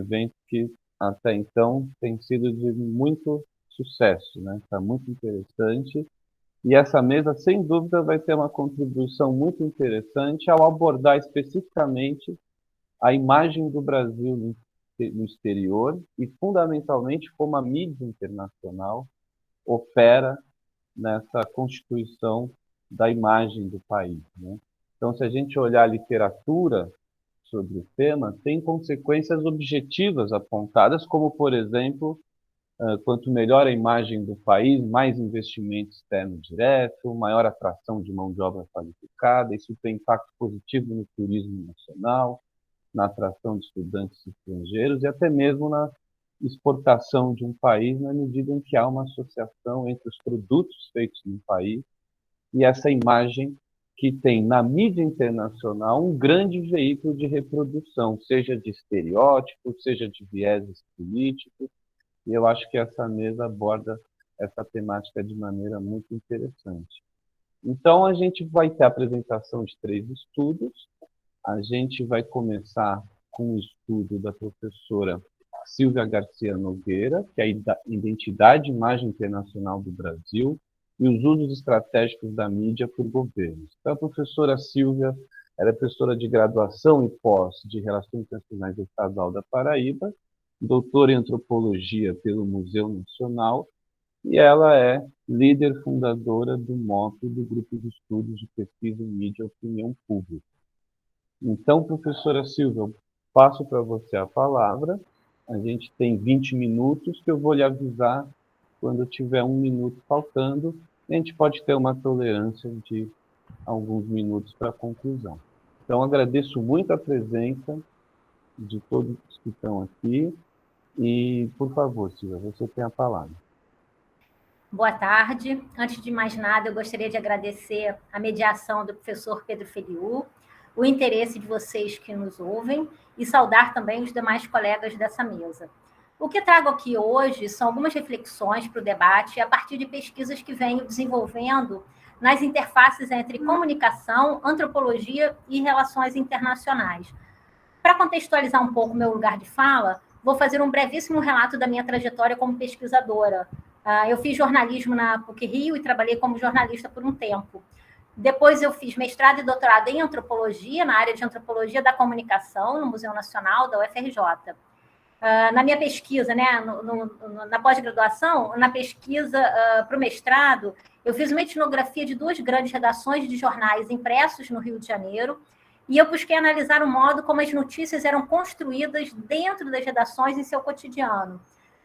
evento que até então tem sido de muito sucesso, né? Está muito interessante. E essa mesa, sem dúvida, vai ter uma contribuição muito interessante ao abordar especificamente a imagem do Brasil no exterior e, fundamentalmente, como a mídia internacional opera nessa constituição da imagem do país, né? Então, se a gente olhar a literatura sobre o tema, tem consequências objetivas apontadas, como, por exemplo, quanto melhor a imagem do país, mais investimento externo direto, maior atração de mão de obra qualificada, isso tem impacto positivo no turismo nacional, na atração de estudantes estrangeiros e até mesmo na exportação de um país, na medida em que há uma associação entre os produtos feitos no país e essa imagem que tem na mídia internacional um grande veículo de reprodução, seja de estereótipos, seja de vieses políticos, e eu acho que essa mesa aborda essa temática de maneira muito interessante. Então, a gente vai ter a apresentação de 3 estudos. A gente vai começar com o estudo da professora Silvia Garcia Nogueira, que é a Identidade e Imagem Internacional do Brasil e os usos estratégicos da mídia por governos. Então, a professora Silvia era professora de graduação e pós de Relações Internacionais Estadual da Paraíba, doutora em Antropologia pelo Museu Nacional, e ela é líder fundadora do MOP, do Grupo de Estudos de Pesquisa em Mídia e Opinião Pública. Então, professora Silvia, eu passo para você a palavra. A gente tem 20 minutos, que eu vou lhe avisar quando tiver 1 minuto faltando. A gente pode ter uma tolerância de alguns minutos para a conclusão. Então, agradeço muito a presença de todos que estão aqui. E, por favor, Silvia, você tem a palavra. Boa tarde. Antes de mais nada, eu gostaria de agradecer a mediação do professor Pedro Feliu, o interesse de vocês que nos ouvem e saudar também os demais colegas dessa mesa. O que trago aqui hoje são algumas reflexões para o debate a partir de pesquisas que venho desenvolvendo nas interfaces entre comunicação, antropologia e relações internacionais. Para contextualizar um pouco o meu lugar de fala, vou fazer um brevíssimo relato da minha trajetória como pesquisadora. Eu fiz jornalismo na PUC-Rio e trabalhei como jornalista por um tempo. Depois eu fiz mestrado e doutorado em antropologia, na área de antropologia da comunicação, no Museu Nacional da UFRJ. Na minha pesquisa, né, na pós-graduação, na pesquisa para o mestrado, eu fiz uma etnografia de 2 grandes redações de jornais impressos no Rio de Janeiro, e eu busquei analisar o modo como as notícias eram construídas dentro das redações em seu cotidiano.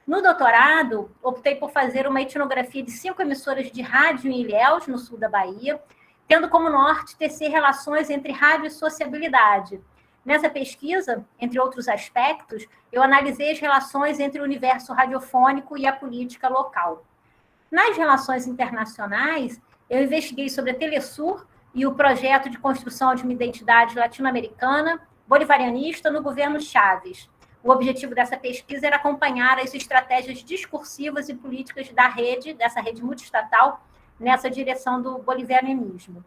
No doutorado, optei por fazer uma etnografia de 5 emissoras de rádio em Ilhéus, no sul da Bahia, tendo como norte tecer relações entre rádio e sociabilidade. Nessa pesquisa, entre outros aspectos, eu analisei as relações entre o universo radiofônico e a política local. Nas relações internacionais, eu investiguei sobre a Telesur e o projeto de construção de uma identidade latino-americana bolivarianista no governo Chávez. O objetivo dessa pesquisa era acompanhar as estratégias discursivas e políticas dessa rede multiestatal, nessa direção do bolivarianismo.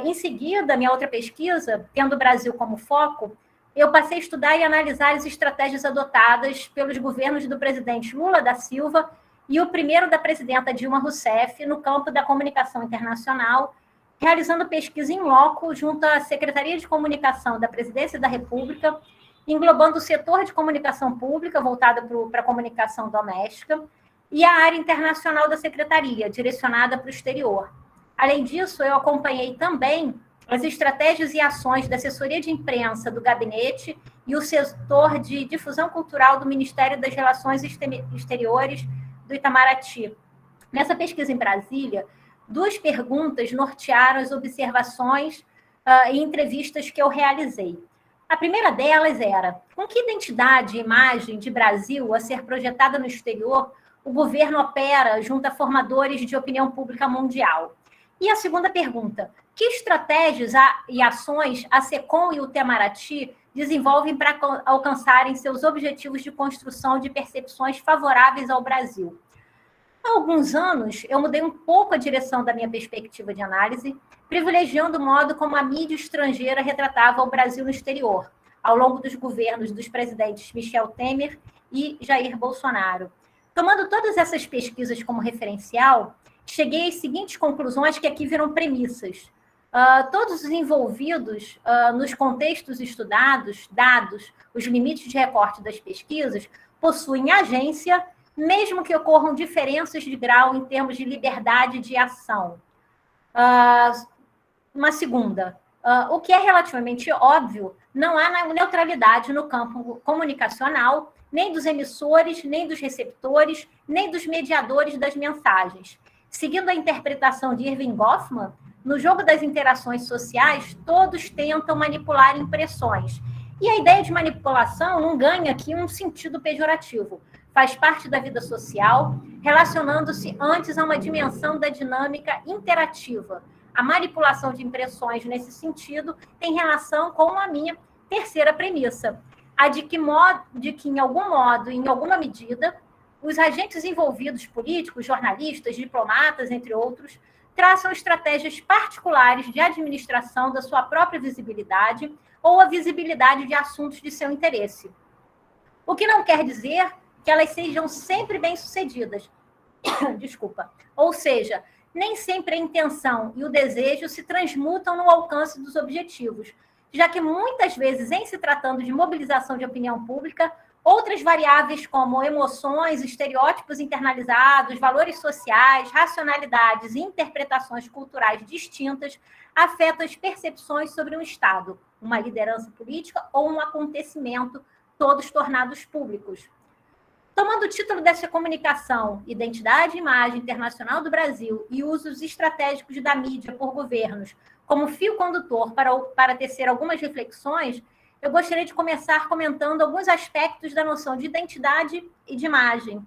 Em seguida, minha outra pesquisa, tendo o Brasil como foco, eu passei a estudar e analisar as estratégias adotadas pelos governos do presidente Lula da Silva e o primeiro da presidenta Dilma Rousseff no campo da comunicação internacional, realizando pesquisa em loco junto à Secretaria de Comunicação da Presidência da República, englobando o setor de comunicação pública, voltado para a comunicação doméstica, e a área internacional da Secretaria, direcionada para o exterior. Além disso, eu acompanhei também as estratégias e ações da assessoria de imprensa do gabinete e o setor de difusão cultural do Ministério das Relações Exteriores do Itamaraty. Nessa pesquisa em Brasília, 2 perguntas nortearam as observações e entrevistas que eu realizei. A primeira delas era: com que identidade e imagem de Brasil a ser projetada no exterior o governo opera junto a formadores de opinião pública mundial? E a segunda pergunta: que estratégias e ações a SECOM e o Itamaraty desenvolvem para alcançarem seus objetivos de construção de percepções favoráveis ao Brasil? Há alguns anos, eu mudei um pouco a direção da minha perspectiva de análise, privilegiando o modo como a mídia estrangeira retratava o Brasil no exterior, ao longo dos governos dos presidentes Michel Temer e Jair Bolsonaro. Tomando todas essas pesquisas como referencial, cheguei às seguintes conclusões que aqui viram premissas. Todos os envolvidos nos contextos estudados, dados os limites de recorte das pesquisas, possuem agência, mesmo que ocorram diferenças de grau em termos de liberdade de ação. Uma segunda, o que é relativamente óbvio, não há neutralidade no campo comunicacional, nem dos emissores, nem dos receptores, nem dos mediadores das mensagens. Seguindo a interpretação de Irving Goffman, no jogo das interações sociais, todos tentam manipular impressões. E a ideia de manipulação não ganha aqui um sentido pejorativo. Faz parte da vida social, relacionando-se antes a uma dimensão da dinâmica interativa. A manipulação de impressões, nesse sentido, tem relação com a minha terceira premissa, a de que, em algum modo, em alguma medida, os agentes envolvidos, políticos, jornalistas, diplomatas, entre outros, traçam estratégias particulares de administração da sua própria visibilidade ou a visibilidade de assuntos de seu interesse. O que não quer dizer que elas sejam sempre bem-sucedidas. Desculpa. Ou seja, nem sempre a intenção e o desejo se transmutam no alcance dos objetivos, já que muitas vezes, em se tratando de mobilização de opinião pública, outras variáveis como emoções, estereótipos internalizados, valores sociais, racionalidades e interpretações culturais distintas afetam as percepções sobre um Estado, uma liderança política ou um acontecimento, todos tornados públicos. Tomando o título dessa comunicação, Identidade e Imagem Internacional do Brasil e usos estratégicos da mídia por governos como fio condutor para tecer algumas reflexões, eu gostaria de começar comentando alguns aspectos da noção de identidade e de imagem.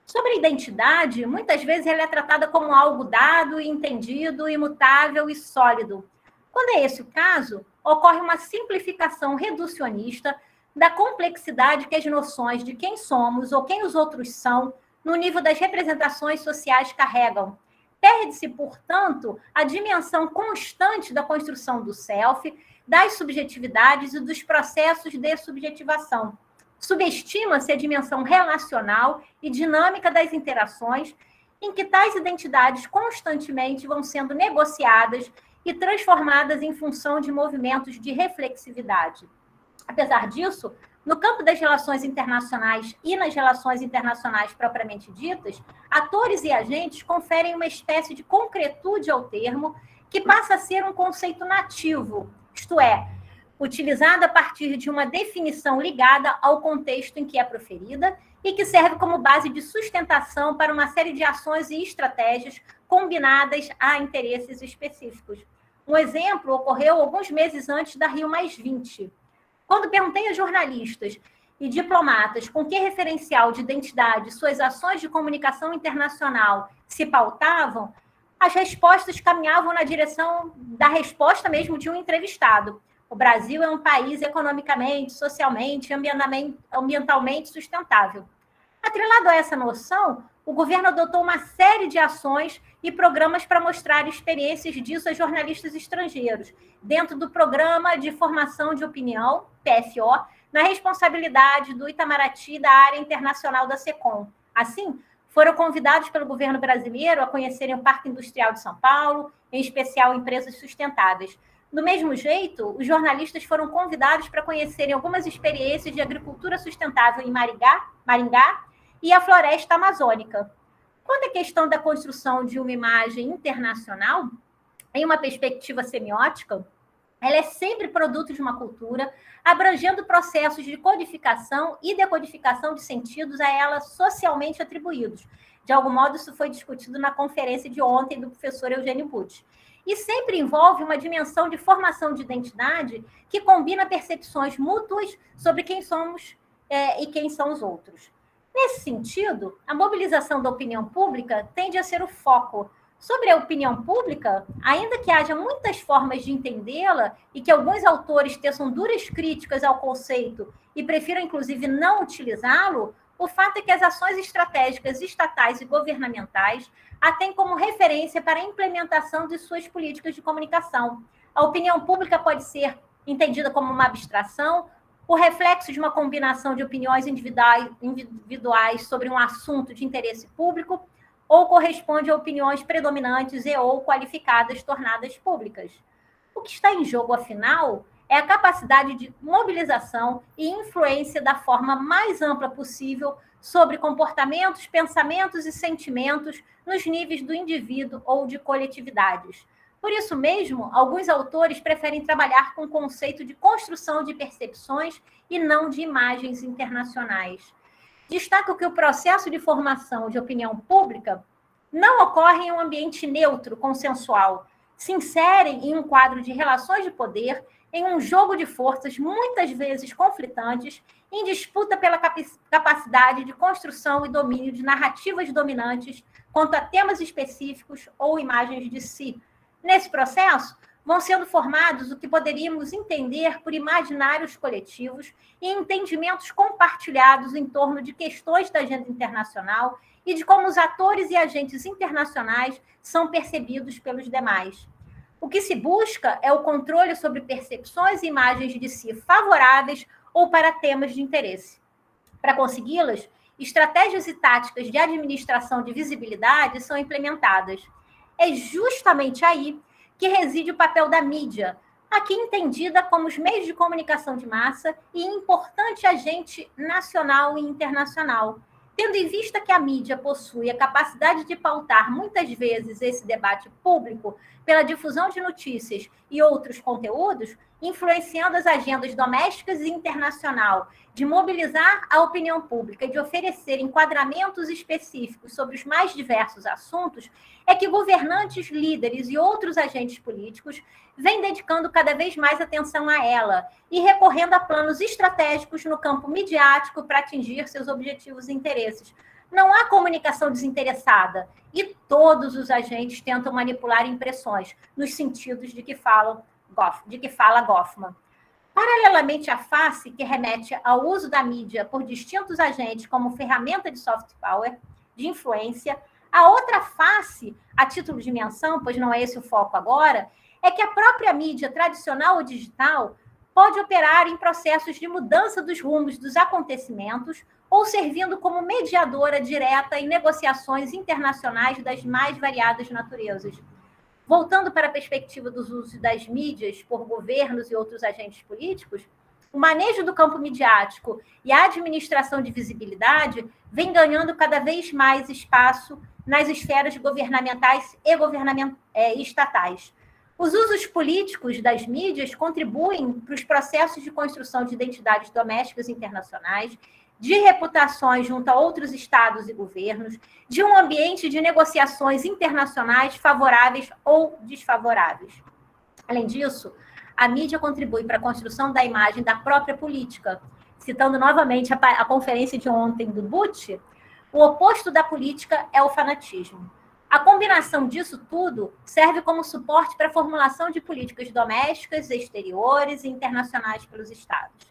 Sobre a identidade, muitas vezes ela é tratada como algo dado, entendido, imutável e sólido. Quando é esse o caso, ocorre uma simplificação reducionista da complexidade que as noções de quem somos ou quem os outros são, no nível das representações sociais carregam. Perde-se, portanto, a dimensão constante da construção do self, das subjetividades e dos processos de subjetivação. Subestima-se a dimensão relacional e dinâmica das interações, em que tais identidades constantemente vão sendo negociadas e transformadas em função de movimentos de reflexividade. Apesar disso, no campo das relações internacionais e nas relações internacionais propriamente ditas, atores e agentes conferem uma espécie de concretude ao termo que passa a ser um conceito nativo, isto é, utilizado a partir de uma definição ligada ao contexto em que é proferida e que serve como base de sustentação para uma série de ações e estratégias combinadas a interesses específicos. Um exemplo ocorreu alguns meses antes da Rio+20. Quando perguntei a jornalistas e diplomatas com que referencial de identidade suas ações de comunicação internacional se pautavam, as respostas caminhavam na direção da resposta mesmo de um entrevistado. O Brasil é um país economicamente, socialmente, ambientalmente sustentável. Atrelado a essa noção, o governo adotou uma série de ações e programas para mostrar experiências disso a jornalistas estrangeiros, dentro do Programa de Formação de Opinião, PFO, na responsabilidade do Itamaraty da área internacional da SECOM. Assim, foram convidados pelo governo brasileiro a conhecerem o Parque Industrial de São Paulo, em especial empresas sustentáveis. Do mesmo jeito, os jornalistas foram convidados para conhecerem algumas experiências de agricultura sustentável em Maringá e a floresta amazônica. Quando a questão da construção de uma imagem internacional, em uma perspectiva semiótica, ela é sempre produto de uma cultura, abrangendo processos de codificação e decodificação de sentidos a ela socialmente atribuídos. De algum modo, isso foi discutido na conferência de ontem do professor Eugênio Butti. E sempre envolve uma dimensão de formação de identidade que combina percepções mútuas sobre quem somos e quem são os outros. Nesse sentido, a mobilização da opinião pública tende a ser o foco. Sobre a opinião pública, ainda que haja muitas formas de entendê-la e que alguns autores teçam duras críticas ao conceito e prefiram, inclusive, não utilizá-lo, o fato é que as ações estratégicas estatais e governamentais a têm como referência para a implementação de suas políticas de comunicação. A opinião pública pode ser entendida como uma abstração o reflexo de uma combinação de opiniões individuais sobre um assunto de interesse público, ou corresponde a opiniões predominantes e ou qualificadas tornadas públicas. O que está em jogo, afinal, é a capacidade de mobilização e influência da forma mais ampla possível sobre comportamentos, pensamentos e sentimentos nos níveis do indivíduo ou de coletividades. Por isso mesmo, alguns autores preferem trabalhar com o conceito de construção de percepções e não de imagens internacionais. Destaco que o processo de formação de opinião pública não ocorre em um ambiente neutro, consensual. Se inserem em um quadro de relações de poder, em um jogo de forças muitas vezes conflitantes, em disputa pela capacidade de construção e domínio de narrativas dominantes quanto a temas específicos ou imagens de si. Nesse processo, vão sendo formados o que poderíamos entender por imaginários coletivos e entendimentos compartilhados em torno de questões da agenda internacional e de como os atores e agentes internacionais são percebidos pelos demais. O que se busca é o controle sobre percepções e imagens de si favoráveis ou para temas de interesse. Para consegui-las, estratégias e táticas de administração de visibilidade são implementadas. É justamente aí que reside o papel da mídia, aqui entendida como os meios de comunicação de massa e importante agente nacional e internacional. Tendo em vista que a mídia possui a capacidade de pautar muitas vezes esse debate público pela difusão de notícias e outros conteúdos, influenciando as agendas domésticas e internacional, de mobilizar a opinião pública e de oferecer enquadramentos específicos sobre os mais diversos assuntos, é que governantes, líderes e outros agentes políticos vêm dedicando cada vez mais atenção a ela e recorrendo a planos estratégicos no campo midiático para atingir seus objetivos e interesses. Não há comunicação desinteressada e todos os agentes tentam manipular impressões nos sentidos de que fala Goffman. Paralelamente à face que remete ao uso da mídia por distintos agentes como ferramenta de soft power, de influência, a outra face, a título de menção, pois não é esse o foco agora, é que a própria mídia tradicional ou digital pode operar em processos de mudança dos rumos dos acontecimentos ou servindo como mediadora direta em negociações internacionais das mais variadas naturezas. Voltando para a perspectiva dos usos das mídias por governos e outros agentes políticos, o manejo do campo midiático e a administração de visibilidade vem ganhando cada vez mais espaço nas esferas governamentais e estatais. Os usos políticos das mídias contribuem para os processos de construção de identidades domésticas e internacionais, de reputações junto a outros estados e governos, de um ambiente de negociações internacionais favoráveis ou desfavoráveis. Além disso, a mídia contribui para a construção da imagem da própria política. Citando novamente a conferência de ontem do Butch, o oposto da política é o fanatismo. A combinação disso tudo serve como suporte para a formulação de políticas domésticas, exteriores e internacionais pelos estados.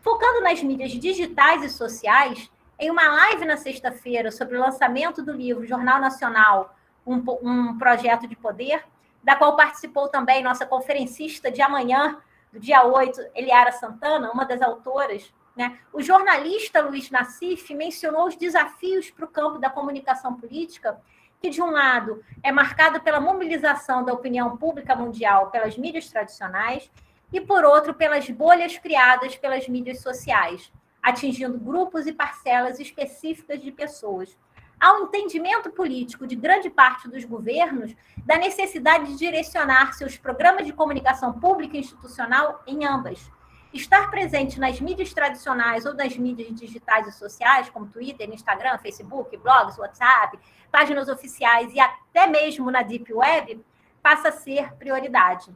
Focando nas mídias digitais e sociais, em uma live na sexta-feira sobre o lançamento do livro Jornal Nacional, um projeto de poder, da qual participou também nossa conferencista de amanhã, do dia 8, Eliara Santana, uma das autoras, né? O jornalista Luiz Nassif mencionou os desafios para o campo da comunicação política, que, de um lado, é marcado pela mobilização da opinião pública mundial pelas mídias tradicionais, e, por outro, pelas bolhas criadas pelas mídias sociais, atingindo grupos e parcelas específicas de pessoas. Há um entendimento político de grande parte dos governos da necessidade de direcionar seus programas de comunicação pública e institucional em ambas. Estar presente nas mídias tradicionais ou nas mídias digitais e sociais, como Twitter, Instagram, Facebook, blogs, WhatsApp, páginas oficiais e até mesmo na Deep Web, passa a ser prioridade.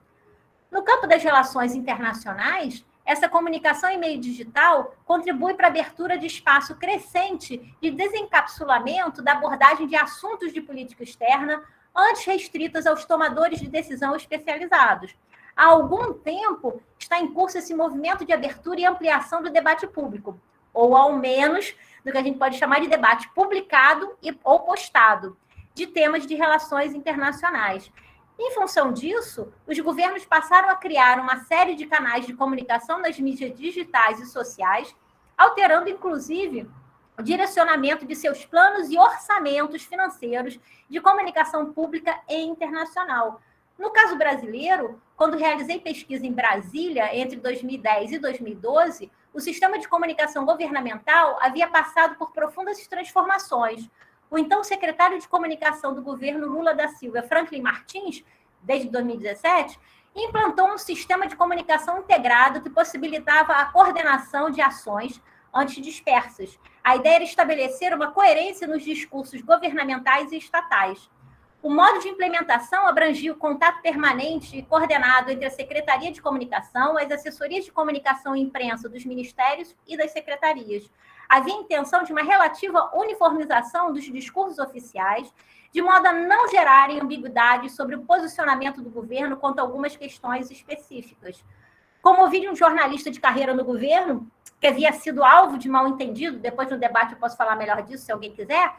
No campo das relações internacionais, essa comunicação em meio digital contribui para a abertura de espaço crescente de desencapsulamento da abordagem de assuntos de política externa antes restritas aos tomadores de decisão especializados. Há algum tempo está em curso esse movimento de abertura e ampliação do debate público, ou ao menos do que a gente pode chamar de debate publicado ou postado, de temas de relações internacionais. Em função disso, os governos passaram a criar uma série de canais de comunicação nas mídias digitais e sociais, alterando, inclusive, o direcionamento de seus planos e orçamentos financeiros de comunicação pública e internacional. No caso brasileiro, quando realizei pesquisa em Brasília entre 2010 e 2012, o sistema de comunicação governamental havia passado por profundas transformações. O então secretário de comunicação do governo Lula da Silva, Franklin Martins, desde 2017, implantou um sistema de comunicação integrado que possibilitava a coordenação de ações antidispersas. A ideia era estabelecer uma coerência nos discursos governamentais e estatais. O modo de implementação abrangia o contato permanente e coordenado entre a Secretaria de Comunicação, as assessorias de comunicação e imprensa dos ministérios e das secretarias. Havia intenção de uma relativa uniformização dos discursos oficiais, de modo a não gerarem ambiguidades sobre o posicionamento do governo quanto a algumas questões específicas. Como ouvi de um jornalista de carreira no governo, que havia sido alvo de mal-entendido, depois no debate eu posso falar melhor disso, se alguém quiser,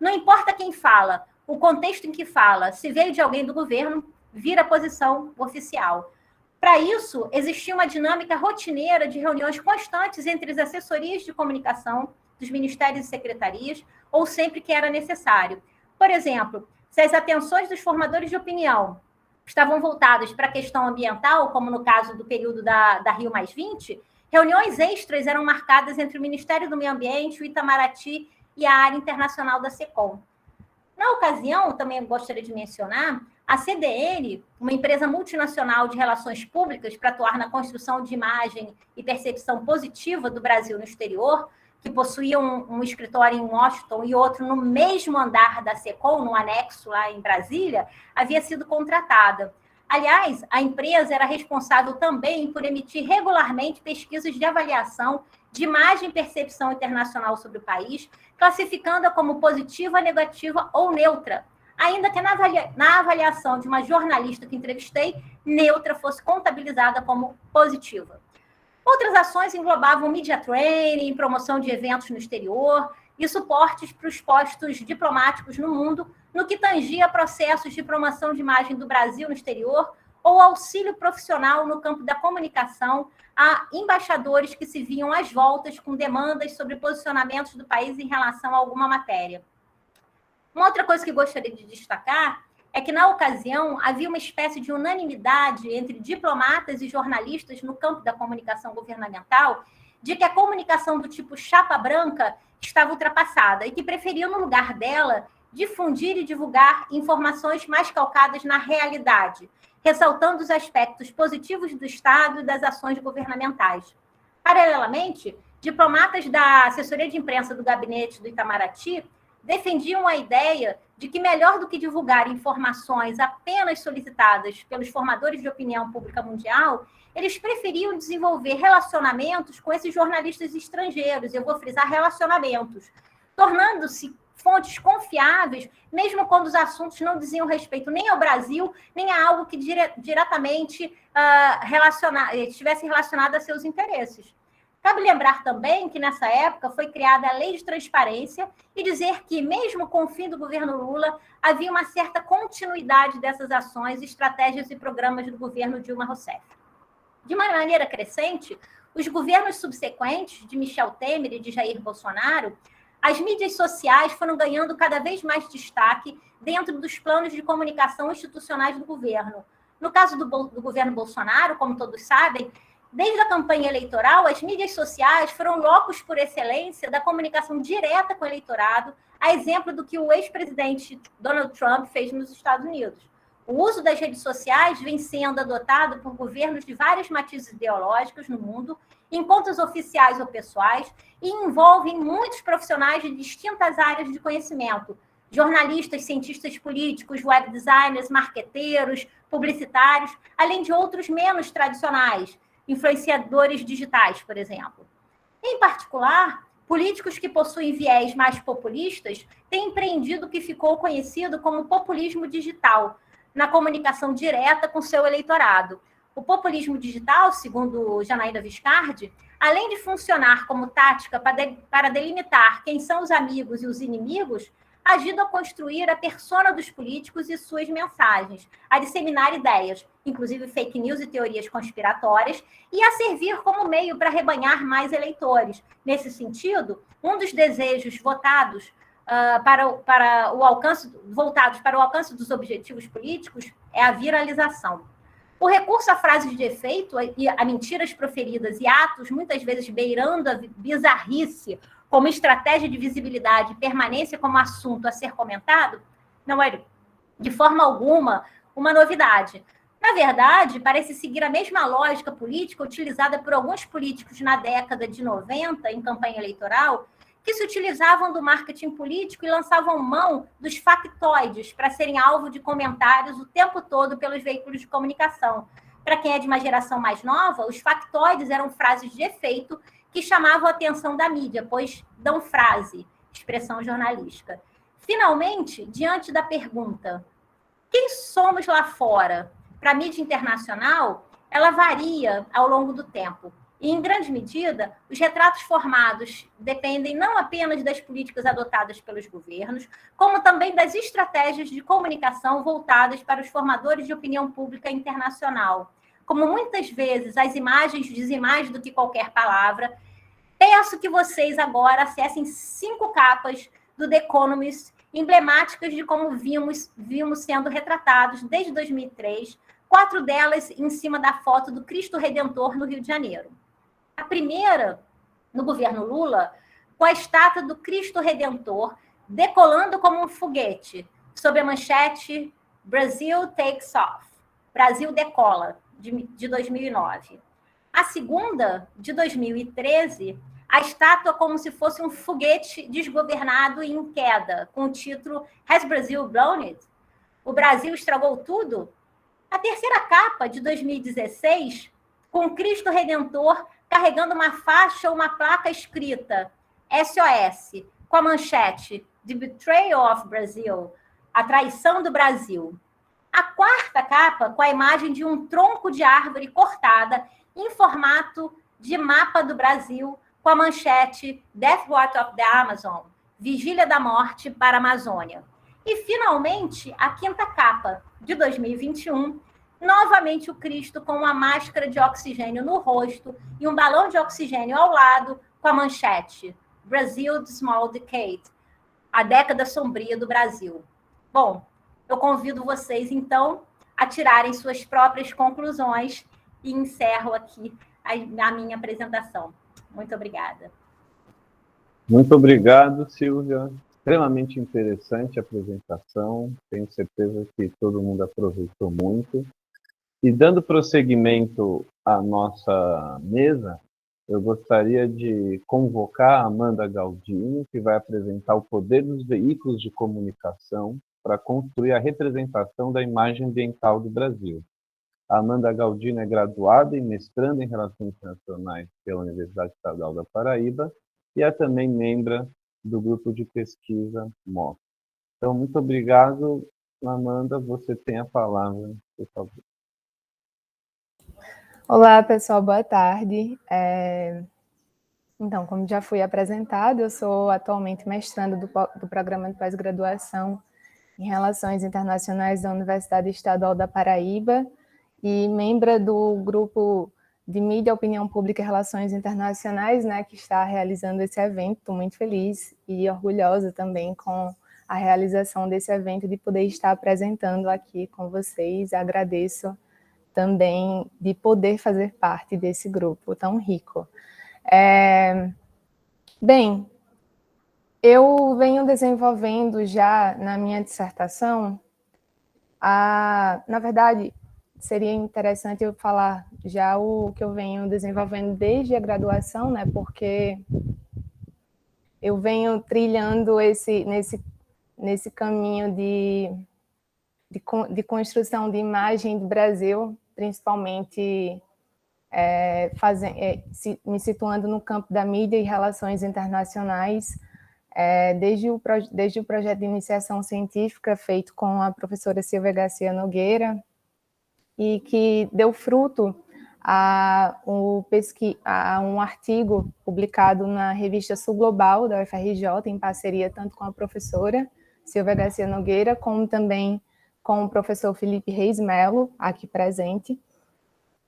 não importa quem fala, o contexto em que fala, se veio de alguém do governo, vira posição oficial. Para isso, existia uma dinâmica rotineira de reuniões constantes entre as assessorias de comunicação dos ministérios e secretarias, ou sempre que era necessário. Por exemplo, se as atenções dos formadores de opinião estavam voltadas para a questão ambiental, como no caso do período da Rio+20, reuniões extras eram marcadas entre o Ministério do Meio Ambiente, o Itamaraty e a área internacional da SECOM. Na ocasião, também gostaria de mencionar, a CDN, uma empresa multinacional de relações públicas para atuar na construção de imagem e percepção positiva do Brasil no exterior, que possuía um escritório em Washington e outro no mesmo andar da SECOM, no anexo lá em Brasília, havia sido contratada. Aliás, a empresa era responsável também por emitir regularmente pesquisas de avaliação de imagem e percepção internacional sobre o país, classificando-a como positiva, negativa ou neutra, ainda que na avaliação de uma jornalista que entrevistei, neutra fosse contabilizada como positiva. Outras ações englobavam media training, promoção de eventos no exterior e suportes para os postos diplomáticos no mundo, no que tangia processos de promoção de imagem do Brasil no exterior ou auxílio profissional no campo da comunicação a embaixadores que se viam às voltas com demandas sobre posicionamentos do país em relação a alguma matéria. Uma outra coisa que gostaria de destacar é que, na ocasião, havia uma espécie de unanimidade entre diplomatas e jornalistas no campo da comunicação governamental de que a comunicação do tipo chapa branca estava ultrapassada e que preferiam, no lugar dela, difundir e divulgar informações mais calcadas na realidade, ressaltando os aspectos positivos do Estado e das ações governamentais. Paralelamente, diplomatas da assessoria de imprensa do gabinete do Itamaraty defendiam a ideia de que, melhor do que divulgar informações apenas solicitadas pelos formadores de opinião pública mundial, eles preferiam desenvolver relacionamentos com esses jornalistas estrangeiros, eu vou frisar relacionamentos, tornando-se fontes confiáveis, mesmo quando os assuntos não diziam respeito nem ao Brasil, nem a algo que diretamente estivesse relacionado a seus interesses. Cabe lembrar também que, nessa época, foi criada a Lei de Transparência e dizer que, mesmo com o fim do governo Lula, havia uma certa continuidade dessas ações, estratégias e programas do governo Dilma Rousseff. De uma maneira crescente, os governos subsequentes de Michel Temer e de Jair Bolsonaro, as mídias sociais foram ganhando cada vez mais destaque dentro dos planos de comunicação institucionais do governo. No caso do governo Bolsonaro, como todos sabem, desde a campanha eleitoral, as mídias sociais foram locos por excelência da comunicação direta com o eleitorado, a exemplo do que o ex-presidente Donald Trump fez nos Estados Unidos. O uso das redes sociais vem sendo adotado por governos de vários matizes ideológicos no mundo, em contas oficiais ou pessoais, e envolvem muitos profissionais de distintas áreas de conhecimento, jornalistas, cientistas políticos, web designers, marqueteiros, publicitários, além de outros menos tradicionais, influenciadores digitais, por exemplo. Em particular, políticos que possuem viés mais populistas têm empreendido o que ficou conhecido como populismo digital, na comunicação direta com seu eleitorado. O populismo digital, segundo Janaína Viscardi, além de funcionar como tática para delimitar quem são os amigos e os inimigos, agindo a construir a persona dos políticos e suas mensagens, a disseminar ideias, inclusive fake news e teorias conspiratórias, e a servir como meio para rebanhar mais eleitores. Nesse sentido, um dos desejos votados voltados para o alcance dos objetivos políticos é a viralização. O recurso a frases de efeito e a mentiras proferidas e atos, muitas vezes beirando a bizarrice, como estratégia de visibilidade e permanência como assunto a ser comentado, não é de forma alguma uma novidade. Na verdade, parece seguir a mesma lógica política utilizada por alguns políticos na década de 90, em campanha eleitoral, que se utilizavam do marketing político e lançavam mão dos factoides para serem alvo de comentários o tempo todo pelos veículos de comunicação. Para quem é de uma geração mais nova, os factoides eram frases de efeito que chamavam a atenção da mídia, pois dão frase, expressão jornalística. Finalmente, diante da pergunta, quem somos lá fora? Para a mídia internacional, ela varia ao longo do tempo. E, em grande medida, os retratos formados dependem não apenas das políticas adotadas pelos governos, como também das estratégias de comunicação voltadas para os formadores de opinião pública internacional. Como muitas vezes as imagens dizem mais do que qualquer palavra, peço que vocês agora acessem 5 capas do The Economist, emblemáticas de como vimos sendo retratados desde 2003, 4 delas em cima da foto do Cristo Redentor no Rio de Janeiro. A primeira, no governo Lula, com a estátua do Cristo Redentor decolando como um foguete, sob a manchete Brazil Takes Off, Brasil Decola, de 2009. A segunda, de 2013, a estátua como se fosse um foguete desgovernado e em queda, com o título Has Brazil Blown It? O Brasil estragou tudo? A terceira capa, de 2016, com o Cristo Redentor carregando uma faixa ou uma placa escrita SOS, com a manchete The Betrayal of Brazil, a traição do Brasil. A quarta capa, com a imagem de um tronco de árvore cortada em formato de mapa do Brasil, com a manchete Death Watch of the Amazon, Vigília da Morte para a Amazônia. E, finalmente, a quinta capa, de 2021, novamente o Cristo com uma máscara de oxigênio no rosto e um balão de oxigênio ao lado, com a manchete Brazil the Small Decade, a década sombria do Brasil. Bom, eu convido vocês, então, a tirarem suas próprias conclusões e encerro aqui a minha apresentação. Muito obrigada. Muito obrigado, Silvia. Extremamente interessante a apresentação. Tenho certeza que todo mundo aproveitou muito. E dando prosseguimento à nossa mesa, eu gostaria de convocar a Amanda Galdino, que vai apresentar o poder dos veículos de comunicação para construir a representação da imagem ambiental do Brasil. A Amanda Galdino é graduada e mestranda em Relações Internacionais pela Universidade Estadual da Paraíba e é também membro do grupo de pesquisa MOC. Então, muito obrigado, Amanda. Você tem a palavra, por favor. Olá, pessoal, boa tarde. Então, como já fui apresentado, eu sou atualmente mestranda do programa de pós-graduação em Relações Internacionais da Universidade Estadual da Paraíba e membro do grupo de Mídia, Opinião Pública e Relações Internacionais, né, que está realizando esse evento. Estou muito feliz e orgulhosa também com a realização desse evento, de poder estar apresentando aqui com vocês. Agradeço também de poder fazer parte desse grupo tão rico. Bem, eu venho desenvolvendo já na minha dissertação, na verdade, seria interessante eu falar já o que eu venho desenvolvendo desde a graduação, né, porque eu venho trilhando nesse caminho de construção de imagem do Brasil, principalmente me situando no campo da mídia e relações internacionais, desde o projeto de iniciação científica feito com a professora Silvia Garcia Nogueira, e que deu fruto a um artigo publicado na revista Sul Global da UFRJ, em parceria tanto com a professora Silvia Garcia Nogueira, como também com o professor Felipe Reis Melo, aqui presente,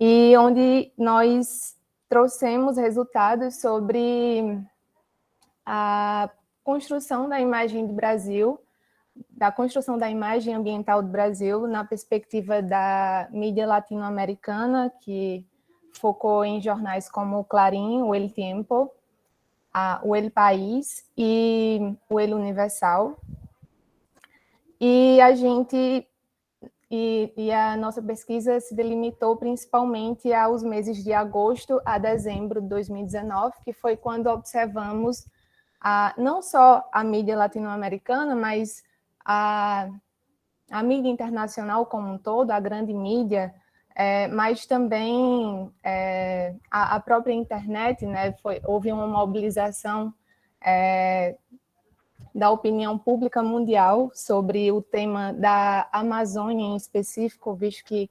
e onde nós trouxemos resultados sobre a construção da imagem do Brasil, da construção da imagem ambiental do Brasil na perspectiva da mídia latino-americana, que focou em jornais como o Clarín, o El Tiempo, o El País e o El Universal. E a nossa pesquisa se delimitou principalmente aos meses de agosto a dezembro de 2019, que foi quando observamos não só a mídia latino-americana, mas a mídia internacional como um todo, a grande mídia, mas também a própria internet, né? Houve uma mobilização da opinião pública mundial sobre o tema da Amazônia em específico, visto que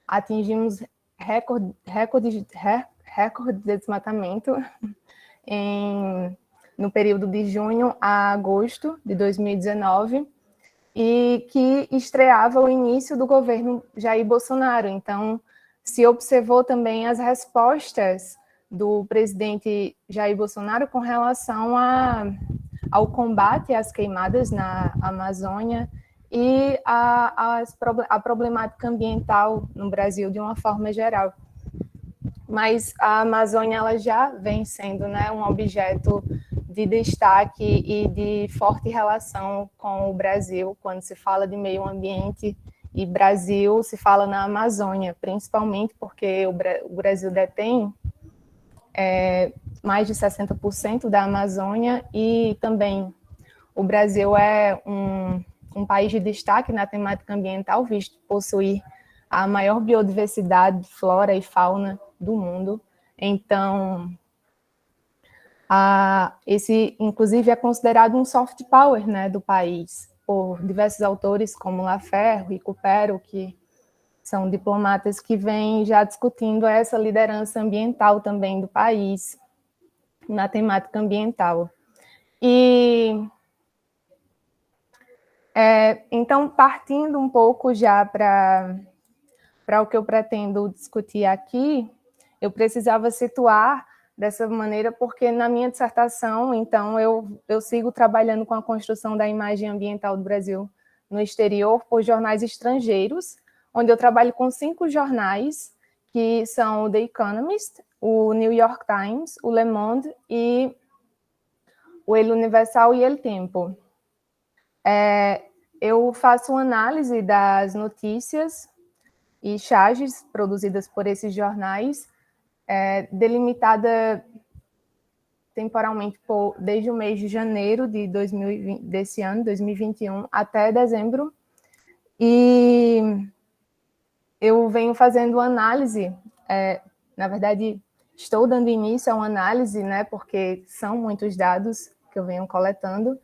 atingimos recorde de desmatamento no período de junho a agosto de 2019, e que estreava o início do governo Jair Bolsonaro. Então, se observou também as respostas do presidente Jair Bolsonaro com relação ao combate às queimadas na Amazônia e a problemática ambiental no Brasil de uma forma geral. Mas a Amazônia ela já vem sendo, né, um objeto de destaque e de forte relação com o Brasil. Quando se fala de meio ambiente e Brasil, se fala na Amazônia, principalmente porque o Brasil detém mais de 60% da Amazônia, e também o Brasil é um país de destaque na temática ambiental, visto possuir a maior biodiversidade de flora e fauna do mundo. Então, esse, inclusive, é considerado um soft power, né, do país, por diversos autores como Laferro e Cupero, que são diplomatas que vêm já discutindo essa liderança ambiental também do país, na temática ambiental. E, então, partindo um pouco já para o que eu pretendo discutir aqui, eu precisava situar dessa maneira, porque na minha dissertação, então, eu sigo trabalhando com a construção da imagem ambiental do Brasil no exterior por jornais estrangeiros, onde eu trabalho com 5 jornais, que são o The Economist, o New York Times, o Le Monde e o El Universal e El Tempo. Eu faço uma análise das notícias e charges produzidas por esses jornais, delimitada temporalmente desde o mês de janeiro de 2020, desse ano, 2021, até dezembro. E eu venho fazendo análise, na verdade, estou dando início a uma análise, né, porque são muitos dados que eu venho coletando,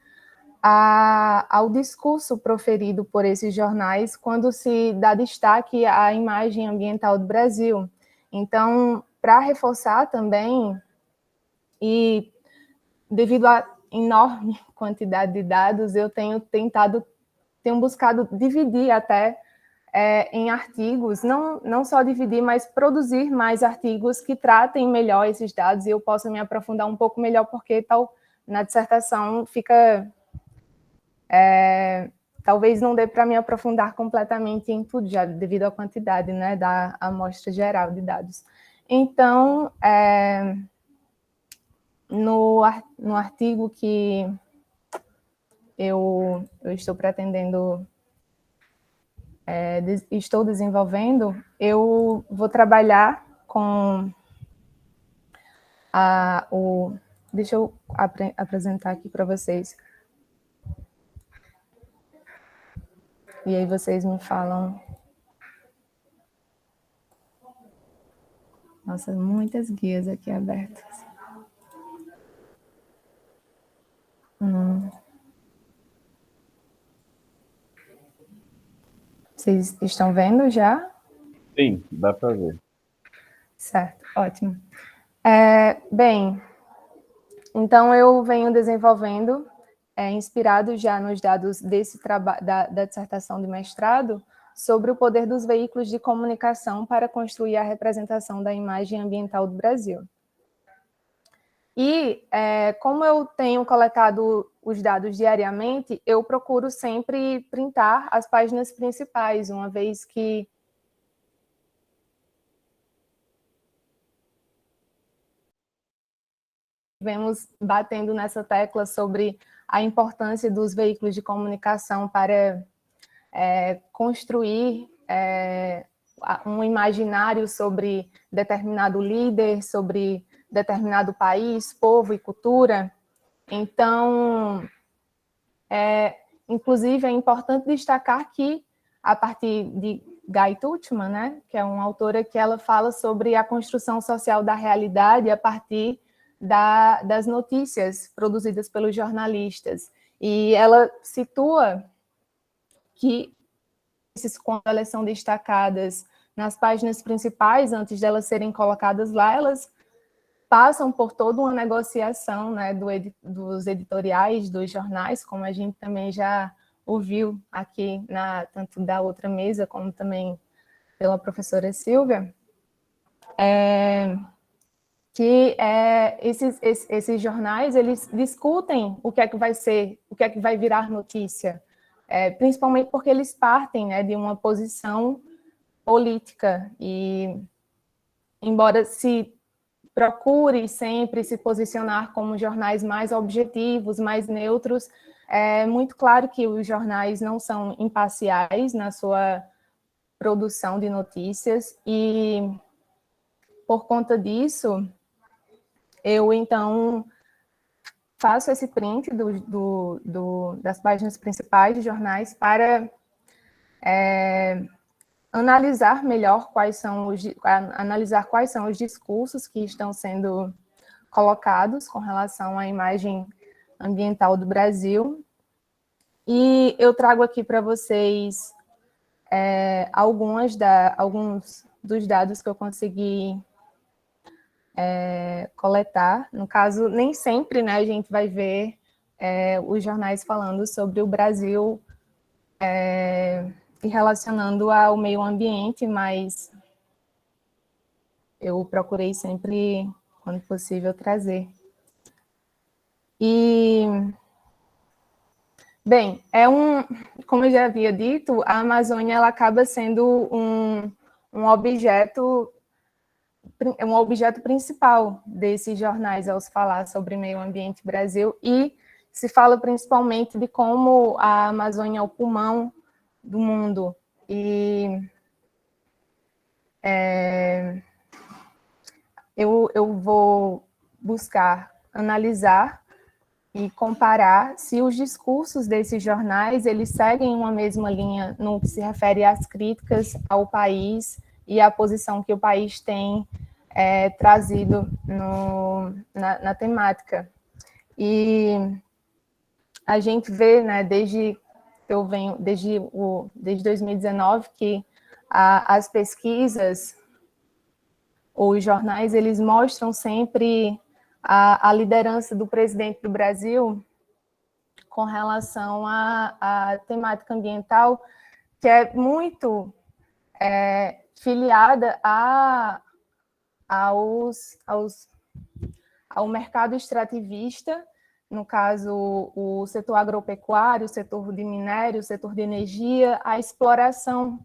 ao discurso proferido por esses jornais quando se dá destaque à imagem ambiental do Brasil. Então, para reforçar também, e devido à enorme quantidade de dados, eu tenho buscado dividir até em artigos, não só dividir, mas produzir mais artigos que tratem melhor esses dados e eu possa me aprofundar um pouco melhor, porque na dissertação fica... talvez não dê para me aprofundar completamente em tudo, já devido à quantidade, né, da amostra geral de dados. Então, no artigo que eu estou pretendendo, estou desenvolvendo, eu vou trabalhar com deixa eu apresentar aqui para vocês. E aí vocês me falam. Nossa, muitas guias aqui abertas. Vocês estão vendo já? Sim, dá para ver. Certo, ótimo. Bem, então eu venho desenvolvendo inspirado já nos dados desse da dissertação de mestrado, sobre o poder dos veículos de comunicação para construir a representação da imagem ambiental do Brasil. E, como eu tenho coletado os dados diariamente, eu procuro sempre printar as páginas principais, uma vez que vemos batendo nessa tecla sobre a importância dos veículos de comunicação para construir um imaginário sobre determinado líder, sobre determinado país, povo e cultura. Então, inclusive, é importante destacar que, a partir de Guy Tuchman, né, que é uma autora que ela fala sobre a construção social da realidade a partir das notícias produzidas pelos jornalistas. E ela situa que, quando elas são destacadas nas páginas principais, antes de elas serem colocadas lá, elas passam por toda uma negociação, né, dos editoriais, dos jornais, como a gente também já ouviu aqui, tanto da outra mesa, como também pela professora Silvia, que esses jornais, eles discutem o que é que vai ser, o que é que vai virar notícia, principalmente porque eles partem, né, de uma posição política, e embora se procure sempre se posicionar como jornais mais objetivos, mais neutros, é muito claro que os jornais não são imparciais na sua produção de notícias, e por conta disso, eu então faço esse print das páginas principais de jornais para analisar melhor quais são os discursos que estão sendo colocados com relação à imagem ambiental do Brasil. E eu trago aqui para vocês alguns dos dados que eu consegui coletar. No caso, nem sempre, né, a gente vai ver os jornais falando sobre o Brasil e relacionando ao meio ambiente, mas eu procurei sempre, quando possível, trazer. E, bem, como eu já havia dito, a Amazônia ela acaba sendo um objeto principal desses jornais ao se falar sobre meio ambiente Brasil, e se fala principalmente de como a Amazônia é o pulmão do mundo. E eu vou buscar analisar e comparar se os discursos desses jornais eles seguem uma mesma linha no que se refere às críticas ao país e à posição que o país tem trazido na temática. E a gente vê, né, desde 2019, que as pesquisas, os jornais, eles mostram sempre a liderança do presidente do Brasil com relação à temática ambiental, que é muito filiada ao mercado extrativista, no caso, o setor agropecuário, o setor de minério, o setor de energia, a exploração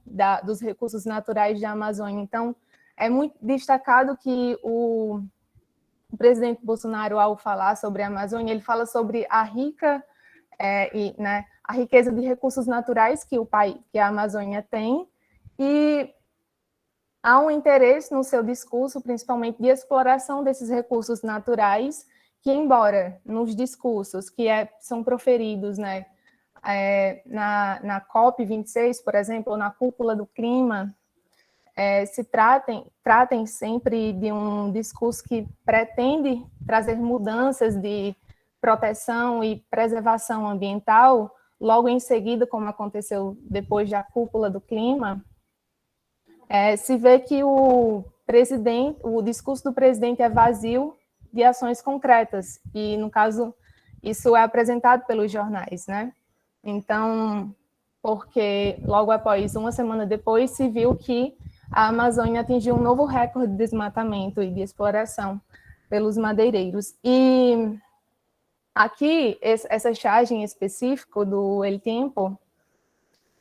dos recursos naturais da Amazônia. Então, é muito destacado que o presidente Bolsonaro, ao falar sobre a Amazônia, ele fala sobre a riqueza de recursos naturais que a Amazônia tem, e há um interesse no seu discurso, principalmente de exploração desses recursos naturais, que, embora nos discursos que são proferidos, né, na COP26, por exemplo, ou na Cúpula do Clima, se tratem sempre de um discurso que pretende trazer mudanças de proteção e preservação ambiental, logo em seguida, como aconteceu depois da Cúpula do Clima, se vê que o discurso do presidente é vazio de ações concretas, e no caso isso é apresentado pelos jornais, né? Então, porque logo após, uma semana depois, se viu que a Amazônia atingiu um novo recorde de desmatamento e de exploração pelos madeireiros. E aqui, essa charge em específico do El Tiempo,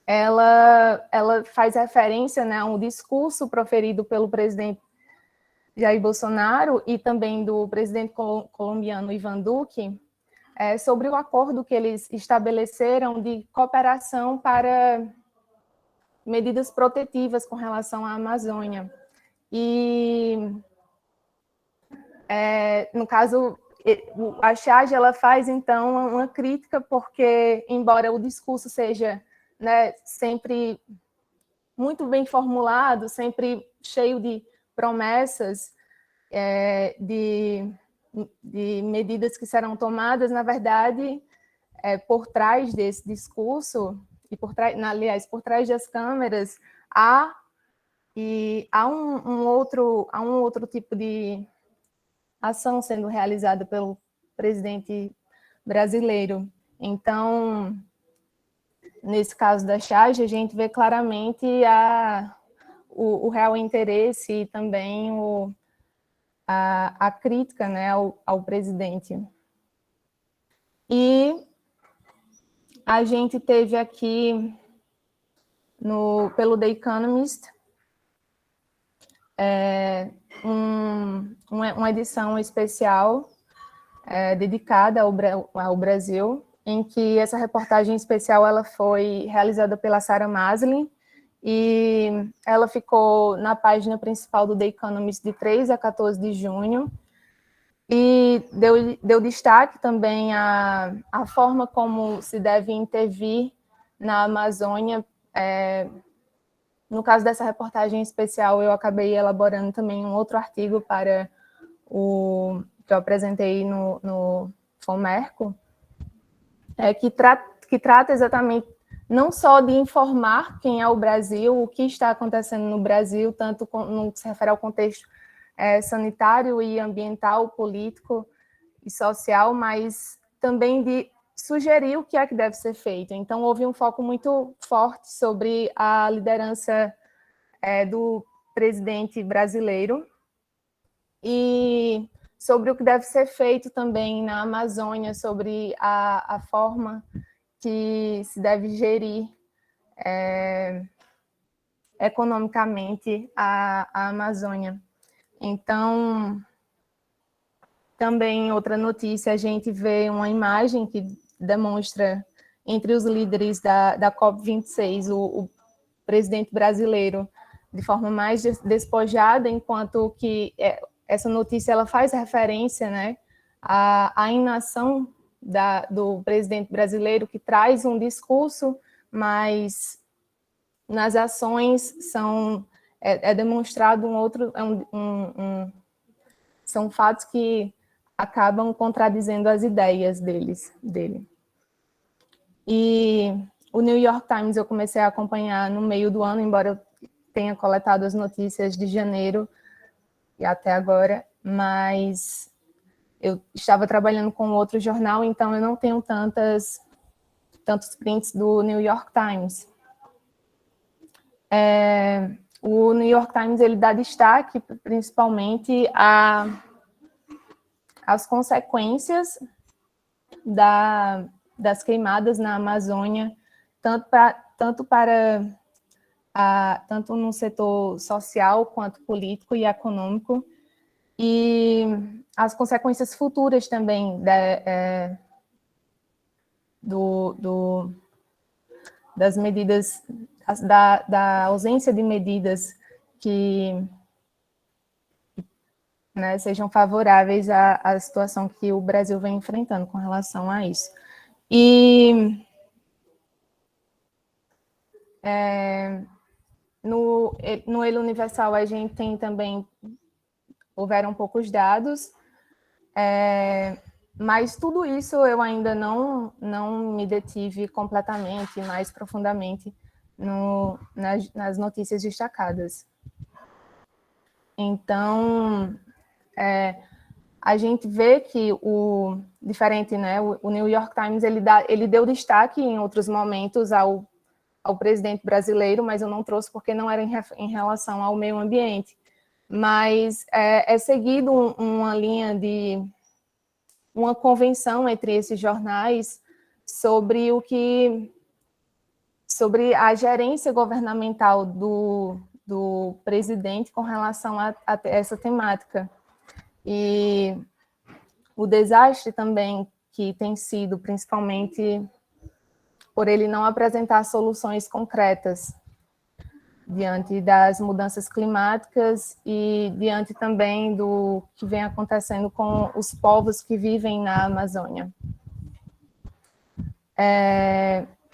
ela faz referência, né, a um discurso proferido pelo presidente Jair Bolsonaro e também do presidente colombiano Iván Duque, sobre o acordo que eles estabeleceram de cooperação para medidas protetivas com relação à Amazônia. E, no caso, a charge ela faz, então, uma crítica, porque, embora o discurso seja, né, sempre muito bem formulado, sempre cheio de promessas, de medidas que serão tomadas, na verdade, por trás desse discurso, e aliás, por trás das câmeras, há um outro tipo de ação sendo realizada pelo presidente brasileiro. Então, nesse caso da charge, a gente vê claramente o real interesse e também a crítica, né, ao presidente. E a gente teve aqui, pelo The Economist, uma edição especial dedicada ao Brasil, em que essa reportagem especial ela foi realizada pela Sarah Maslin, e ela ficou na página principal do The Economist de 3 a 14 de junho, e deu destaque também à forma como se deve intervir na Amazônia. No caso dessa reportagem especial, eu acabei elaborando também um outro artigo para que eu apresentei no Fomerco, que trata exatamente não só de informar quem é o Brasil, o que está acontecendo no Brasil, tanto no que se refere ao contexto sanitário e ambiental, político e social, mas também de sugerir o que é que deve ser feito. Então, houve um foco muito forte sobre a liderança do presidente brasileiro e sobre o que deve ser feito também na Amazônia, sobre a forma que se deve gerir economicamente a Amazônia. Então, também outra notícia, a gente vê uma imagem que demonstra entre os líderes da COP26 o presidente brasileiro de forma mais despojada, enquanto que essa notícia ela faz referência, né, à inação do presidente brasileiro, que traz um discurso, mas nas ações é demonstrado são fatos que acabam contradizendo as ideias dele. E o New York Times eu comecei a acompanhar no meio do ano, embora eu tenha coletado as notícias de janeiro e até agora, mas eu estava trabalhando com outro jornal, então eu não tenho tantos prints do New York Times. O New York Times ele dá destaque principalmente às consequências das queimadas na Amazônia, tanto no setor social quanto político e econômico, e as consequências futuras também das medidas, da ausência de medidas que, né, sejam favoráveis à situação que o Brasil vem enfrentando com relação a isso. E no Ele Universal a gente tem também, houveram poucos dados, mas tudo isso eu ainda não me detive completamente, mais profundamente, nas notícias destacadas. Então, a gente vê que diferente, né, o New York Times ele deu destaque em outros momentos ao presidente brasileiro, mas eu não trouxe porque não era em relação ao meio ambiente. Mas é seguido uma linha de uma convenção entre esses jornais sobre sobre a gerência governamental do presidente com relação a essa temática. E o desastre também que tem sido, principalmente por ele não apresentar soluções concretas diante das mudanças climáticas e diante também do que vem acontecendo com os povos que vivem na Amazônia.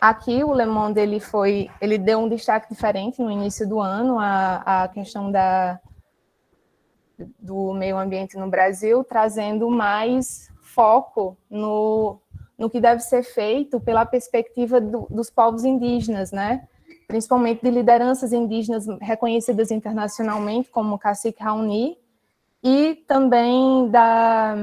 Aqui o Le Monde ele deu um destaque diferente no início do ano à questão do meio ambiente no Brasil, trazendo mais foco no que deve ser feito pela perspectiva dos povos indígenas, né? Principalmente de lideranças indígenas reconhecidas internacionalmente, como o Cacique Raoni, e também da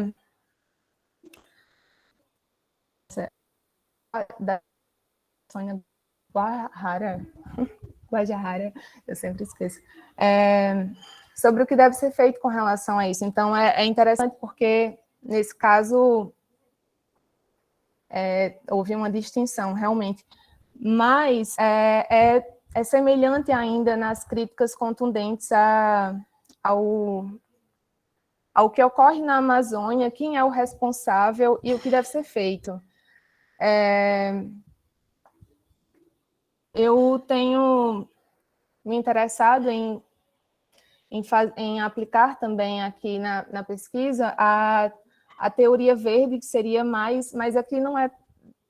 Sônia Guajajara, eu sempre esqueço, sobre o que deve ser feito com relação a isso. Então, é interessante porque, nesse caso, houve uma distinção, realmente. Mas é semelhante ainda nas críticas contundentes ao que ocorre na Amazônia, quem é o responsável e o que deve ser feito. Eu tenho me interessado em aplicar também aqui na pesquisa a teoria verde, que seria mais, mas aqui não é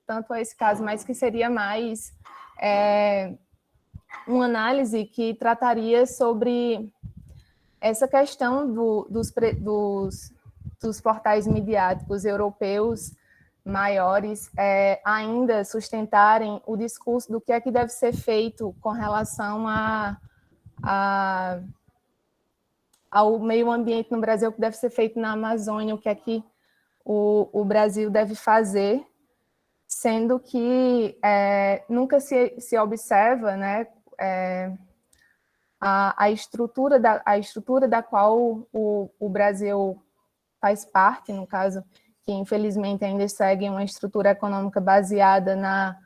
tanto esse caso, mas que seria mais uma análise que trataria sobre essa questão dos portais midiáticos europeus maiores ainda sustentarem o discurso do que é que deve ser feito com relação ao meio ambiente no Brasil, o que deve ser feito na Amazônia, o que é que o Brasil deve fazer, sendo que nunca se observa, né, a estrutura da qual o Brasil faz parte, no caso, que infelizmente ainda segue uma estrutura econômica baseada na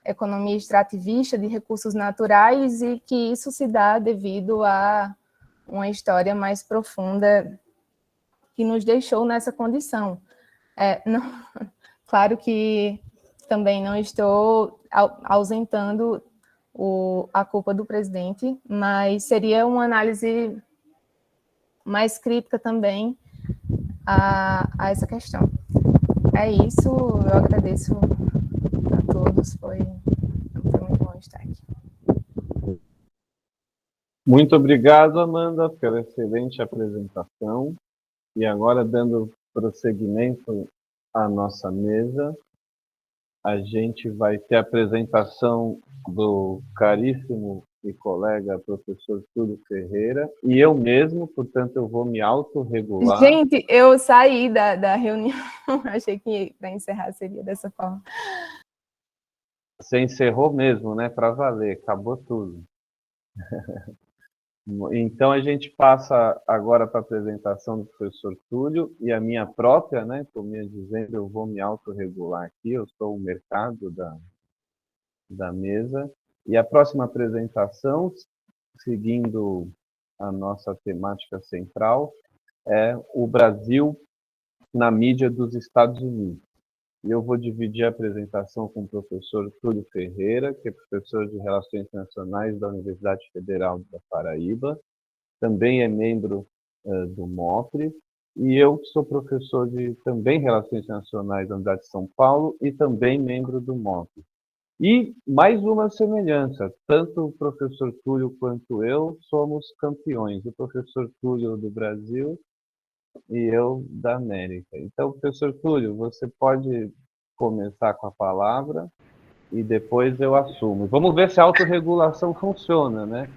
economia extrativista de recursos naturais, e que isso se dá devido a uma história mais profunda que nos deixou nessa condição. Claro que também não estou ausentando a culpa do presidente, mas seria uma análise mais crítica também a essa questão. É isso, eu agradeço a todos, foi muito bom estar aqui. Muito obrigado, Amanda, pela excelente apresentação. E agora, dando prosseguimento à nossa mesa, a gente vai ter a apresentação do caríssimo e colega professor Túlio Ferreira, e eu mesmo, portanto, eu vou me autorregular. Gente, eu saí da reunião, achei que para encerrar seria dessa forma. Você encerrou mesmo, né? Para valer, acabou tudo. Então, a gente passa agora para a apresentação do professor Túlio e a minha própria, né? Por me dizendo, eu vou me autorregular aqui, eu sou o mercado da mesa. E a próxima apresentação, seguindo a nossa temática central, é o Brasil na mídia dos Estados Unidos. E eu vou dividir a apresentação com o professor Túlio Ferreira, que é professor de Relações Internacionais da Universidade Federal da Paraíba, também é membro do MOPRE, e eu que sou professor de também Relações Internacionais da Universidade de São Paulo e também membro do MOPRE. E mais uma semelhança, tanto o professor Túlio quanto eu somos campeões, o professor Túlio do Brasil e eu da América. Então, professor Túlio, você pode começar com a palavra e depois eu assumo. Vamos ver se a autorregulação funciona, né?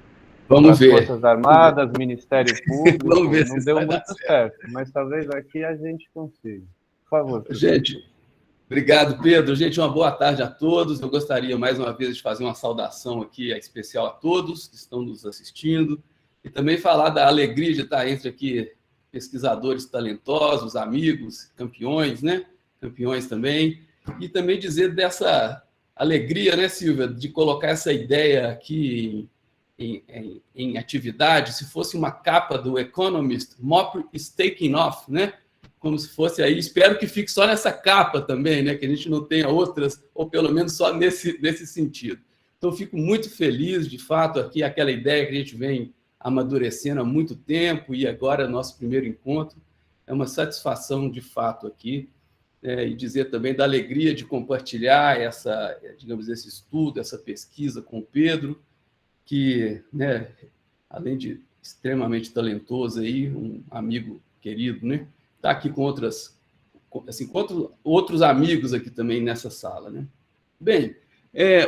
Vamos ver. Forças Armadas, Ministério Público, Vamos ver não se deu vai dar muito certo, mas talvez aqui a gente consiga. Por favor. Gente, obrigado, Pedro. Gente, uma boa tarde a todos. Eu gostaria, mais uma vez, de fazer uma saudação aqui especial a todos que estão nos assistindo e também falar da alegria de estar entre aqui pesquisadores talentosos, amigos, campeões, né? Campeões também. E também dizer dessa alegria, né, Silvia, de colocar essa ideia aqui em atividade, se fosse uma capa do Economist, MOP is taking off, né? Como se fosse aí, espero que fique só nessa capa também, né? Que a gente não tenha outras, ou pelo menos só nesse sentido. Então, fico muito feliz, de fato, aqui, aquela ideia que a gente vem amadurecendo há muito tempo, e agora nosso primeiro encontro. É uma satisfação, de fato, aqui, e dizer também da alegria de compartilhar esse estudo, essa pesquisa com o Pedro, que, né, além de extremamente talentoso, aí, um amigo querido, né, está aqui com outros amigos aqui também nessa sala, né? Bem,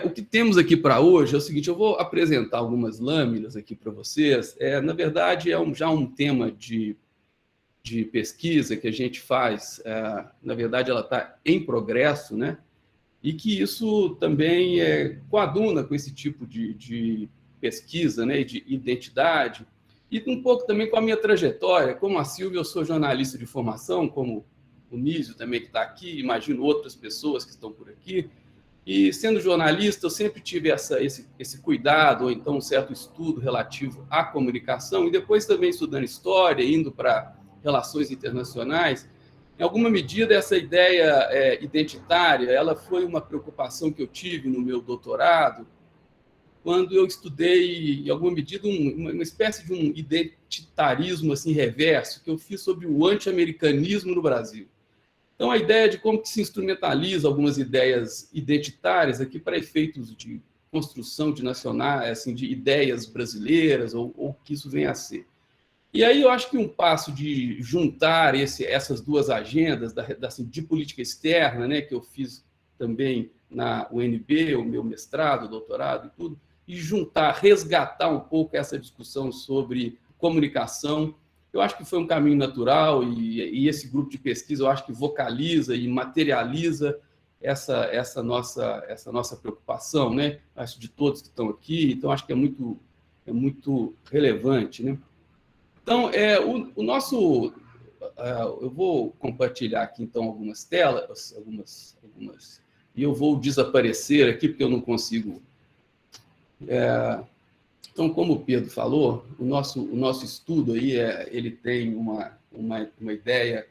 o que temos aqui para hoje é o seguinte: eu vou apresentar algumas lâminas aqui para vocês. Na verdade, já um tema de pesquisa que a gente faz, na verdade, ela está em progresso, né? E que isso também coaduna com esse tipo de pesquisa, né, de identidade, e um pouco também com a minha trajetória. Como a Silvia, eu sou jornalista de formação, como o Nísio também que está aqui, imagino outras pessoas que estão por aqui, e sendo jornalista eu sempre tive esse cuidado, ou então um certo estudo relativo à comunicação, e depois também estudando história, indo para relações internacionais. Em alguma medida, essa ideia identitária, ela foi uma preocupação que eu tive no meu doutorado, quando eu estudei, em alguma medida, uma espécie de um identitarismo assim, reverso, que eu fiz sobre o anti-americanismo no Brasil. Então, a ideia de como que se instrumentaliza algumas ideias identitárias aqui para efeitos de construção de nacionais, assim, de ideias brasileiras, ou que isso venha a ser. E aí eu acho que um passo de juntar essas duas agendas de política externa, né, que eu fiz também na UNB, o meu mestrado, doutorado e tudo, e resgatar um pouco essa discussão sobre comunicação, eu acho que foi um caminho natural, e esse grupo de pesquisa eu acho que vocaliza e materializa essa nossa preocupação, né? Acho de todos que estão aqui, então acho que é muito relevante, né? Então, eu vou compartilhar aqui, então, algumas telas, e eu vou desaparecer aqui, porque eu não consigo. Então, como o Pedro falou, o nosso estudo aí, ele tem uma ideia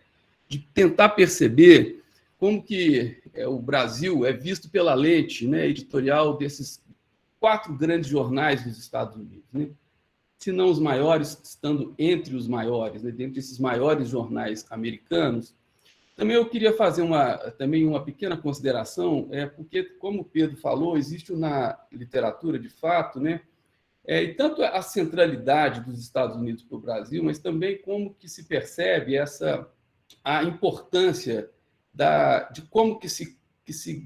de tentar perceber como que o Brasil é visto pela lente, né, editorial desses 4 grandes jornais dos Estados Unidos, né? Se não os maiores, estando entre os maiores, né, dentro desses maiores jornais americanos. Também eu queria fazer também uma pequena consideração, porque, como o Pedro falou, existe na literatura, de fato, né, e tanto a centralidade dos Estados Unidos para o Brasil, mas também como que se percebe a importância de como que se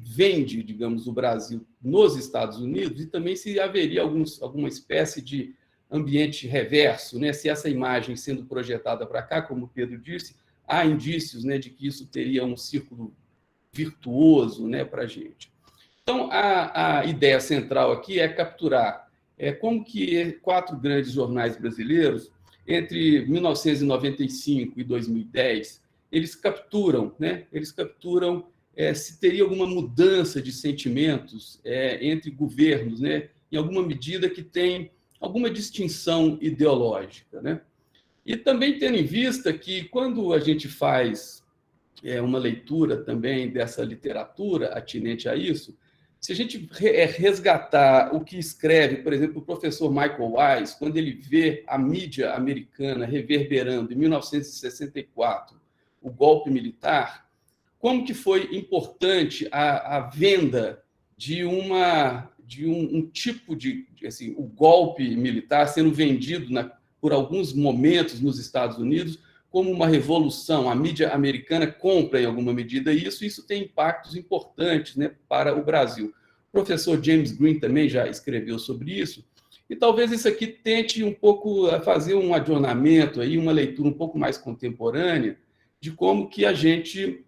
vende, digamos, o Brasil nos Estados Unidos, e também se haveria alguma espécie de ambiente reverso, né? Se essa imagem sendo projetada para cá, como o Pedro disse, há indícios, né, de que isso teria um círculo virtuoso, né, para a gente. Então, a ideia central aqui é capturar como que 4 grandes jornais brasileiros, entre 1995 e 2010, eles capturam, né, se teria alguma mudança de sentimentos entre governos, né, em alguma medida que tem alguma distinção ideológica, né? E também tendo em vista que, quando a gente faz uma leitura também dessa literatura atinente a isso, se a gente resgatar o que escreve, por exemplo, o professor Michael Wise, quando ele vê a mídia americana reverberando, em 1964, o golpe militar, como que foi importante a venda de um tipo assim, o golpe militar sendo vendido por alguns momentos nos Estados Unidos como uma revolução. A mídia americana compra, em alguma medida, isso tem impactos importantes, né, para o Brasil. O professor James Green também já escreveu sobre isso, E talvez isso aqui tente um pouco fazer um adornamento, aí, uma leitura um pouco mais contemporânea de como que a gente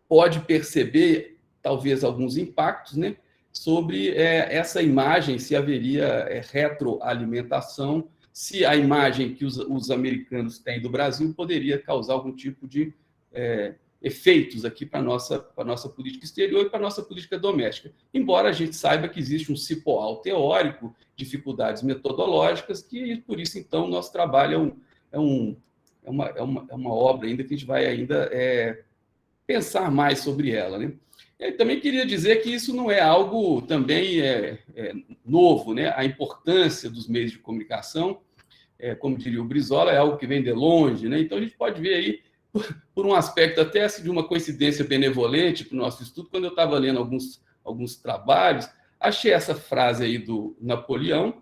pode perceber, talvez, alguns impactos, né, sobre essa imagem, se haveria retroalimentação, se a imagem que os americanos têm do Brasil poderia causar algum tipo de efeitos aqui para a nossa política exterior e para a nossa política doméstica. Embora a gente saiba que existe um cipoal teórico, dificuldades metodológicas, que por isso, então, o nosso trabalho é uma obra ainda que a gente vai ainda pensar mais sobre ela, né? Eu também queria dizer que isso não é algo também novo, né? A importância dos meios de comunicação, como diria o Brizola, é algo que vem de longe, né? Então, a gente pode ver aí, por um aspecto até de uma coincidência benevolente para o nosso estudo, quando eu estava lendo alguns trabalhos, achei essa frase aí do Napoleão,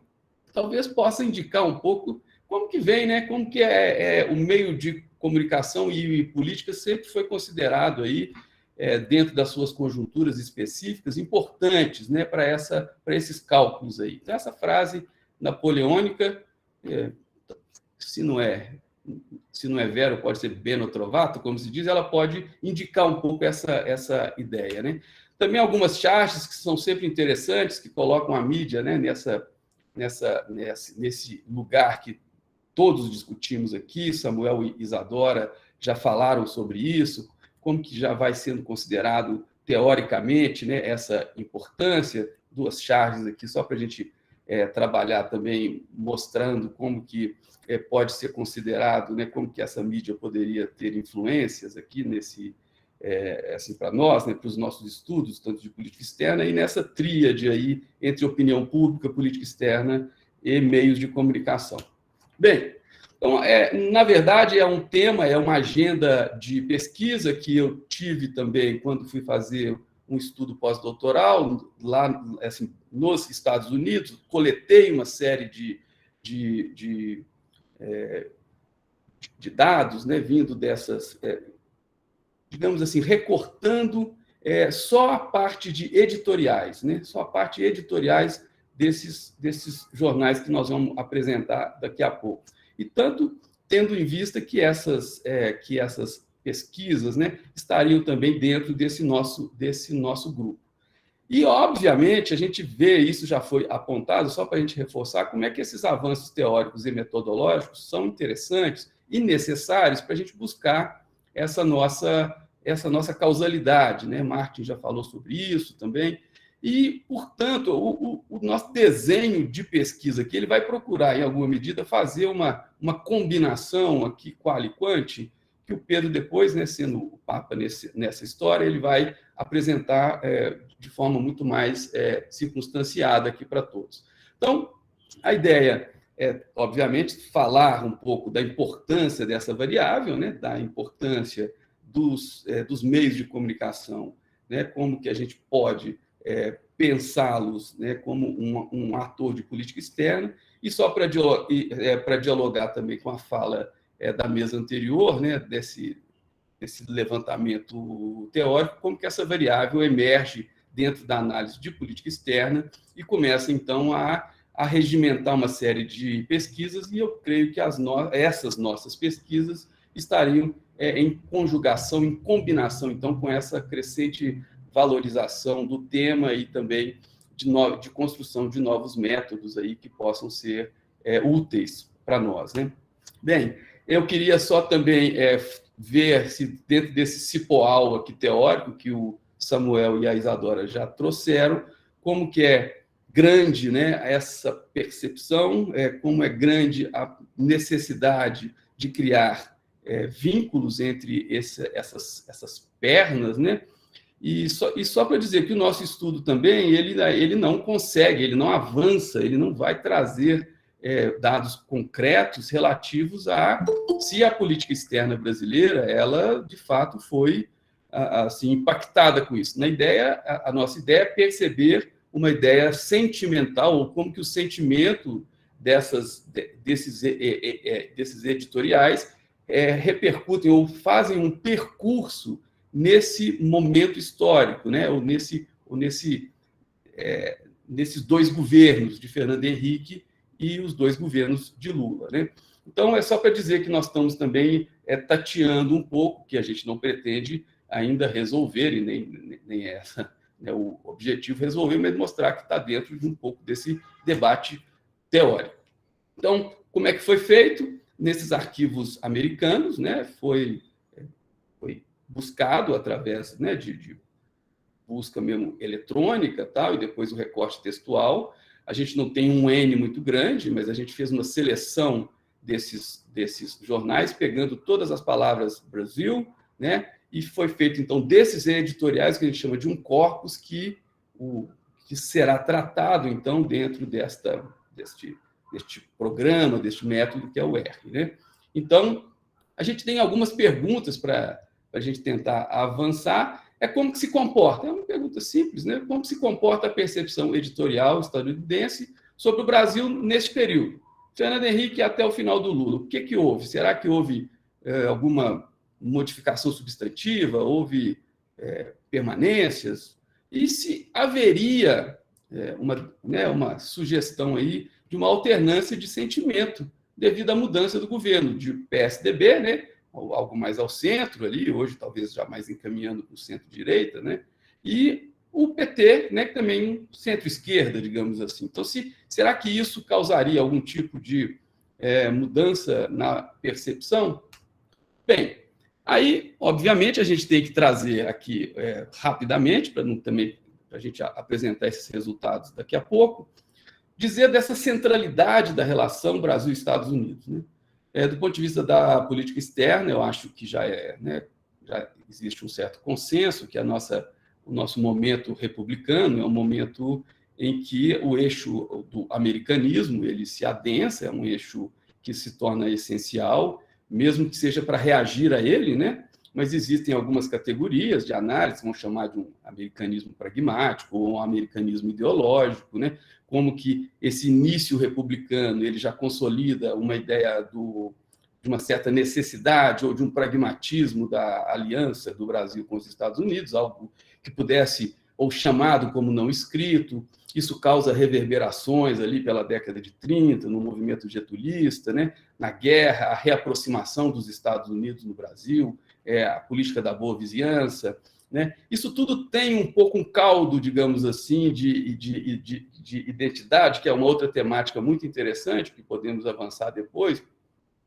talvez possa indicar um pouco como que vem, né? Como que o meio de comunicação e política sempre foi considerado aí, dentro das suas conjunturas específicas, importantes, né, para esses cálculos aí. Então, essa frase napoleônica, se não é Vero, pode ser Beno Trovato, como se diz, ela pode indicar um pouco essa ideia, né? Também algumas charges que são sempre interessantes, que colocam a mídia, né, nesse lugar que todos discutimos aqui, Samuel e Isadora já falaram sobre isso, como que já vai sendo considerado teoricamente, né, essa importância, duas charges aqui, só para a gente trabalhar também, mostrando como que pode ser considerado, né, como que essa mídia poderia ter influências aqui assim, para nós, né, para os nossos estudos, tanto de política externa, e nessa tríade aí entre opinião pública, política externa e meios de comunicação. Bem, então, na verdade, é um tema, é uma agenda de pesquisa que eu tive também quando fui fazer um estudo pós-doutoral lá, assim, nos Estados Unidos, coletei uma série de dados, né, vindo dessas, digamos assim, recortando só a parte de editoriais, né, só a parte editoriais desses jornais que nós vamos apresentar daqui a pouco. E tanto tendo em vista que essas pesquisas, né, estariam também dentro desse nosso grupo. E, obviamente, a gente vê, isso já foi apontado, só para a gente reforçar, como é que esses avanços teóricos e metodológicos são interessantes e necessários para a gente buscar essa nossa causalidade, né? Martin já falou sobre isso também. E, portanto, o nosso desenho de pesquisa aqui, ele vai procurar, em alguma medida, fazer uma combinação aqui, qual e quanti, que o Pedro depois, né, sendo o Papa nessa história, ele vai apresentar de forma muito mais circunstanciada aqui para todos. Então, a ideia é, obviamente, falar um pouco da importância dessa variável, né, da importância dos meios de comunicação, né, como que a gente pode pensá-los, né, como um ator de política externa, e só para dialogar também com a fala da mesa anterior, né, desse levantamento teórico, como que essa variável emerge dentro da análise de política externa e começa, então, a regimentar uma série de pesquisas, e eu creio que essas nossas pesquisas estariam em conjugação, em combinação, então, com essa crescente valorização do tema e também de construção de novos métodos aí que possam ser úteis para nós, né? Bem, eu queria só também ver se dentro desse cipoal aqui teórico que o Samuel e a Isadora já trouxeram, como que é grande, né, essa percepção, como é grande a necessidade de criar vínculos entre essas pernas, né? E só para dizer que o nosso estudo também, ele não consegue, ele não avança, ele não vai trazer dados concretos relativos a se a política externa brasileira, ela, de fato, foi assim, impactada com isso. A nossa ideia é perceber uma ideia sentimental, ou como que o sentimento desses editoriais repercutem ou fazem um percurso nesse momento histórico, né? ou nesses dois governos de Fernando Henrique e os 2 governos de Lula, né? Então, é só para dizer que nós estamos também tateando um pouco, que a gente não pretende ainda resolver, e nem essa, né, o objetivo resolver, mas mostrar que está dentro de um pouco desse debate teórico. Então, como é que foi feito? Nesses arquivos americanos, né, foi buscado através, né, de busca mesmo eletrônica, tal, e depois o recorte textual. A gente não tem um N muito grande, mas a gente fez uma seleção desses jornais, pegando todas as palavras Brasil, né, e foi feito, então, desses editoriais, que a gente chama de um corpus, que será tratado, então, dentro deste programa, deste método que é o R, né? Então, a gente tem algumas perguntas para a gente tentar avançar. Como que se comporta? É uma pergunta simples, né? Como se comporta a percepção editorial estadunidense sobre o Brasil neste período? Fernando Henrique até o final do Lula. O que houve? Será que houve alguma modificação substantiva? Houve permanências? E se haveria uma sugestão aí de uma alternância de sentimento devido à mudança do governo, de PSDB, né, algo mais ao centro ali, hoje talvez já mais encaminhando para o centro-direita, né, e o PT, né, que também centro-esquerda, digamos assim. Então, será que isso causaria algum tipo de mudança na percepção? Bem, aí, obviamente, a gente tem que trazer aqui rapidamente, para a gente apresentar esses resultados daqui a pouco, dizer dessa centralidade da relação Brasil e Estados Unidos, né? Do ponto de vista da política externa, eu acho que já existe um certo consenso que o nosso momento republicano é um momento em que o eixo do americanismo ele se adensa, é um eixo que se torna essencial, mesmo que seja para reagir a ele, né? Mas existem algumas categorias de análise, vamos chamar de um americanismo pragmático ou um americanismo ideológico, né? Como que esse início republicano ele já consolida uma ideia de uma certa necessidade ou de um pragmatismo da aliança do Brasil com os Estados Unidos, algo que pudesse, ou chamado como não escrito. Isso causa reverberações ali pela década de 30, no movimento getulista, né? Na guerra, a reaproximação dos Estados Unidos no Brasil, a política da boa vizinhança, né? Isso tudo tem um pouco um caldo, digamos assim, de identidade, que é uma outra temática muito interessante, que podemos avançar depois,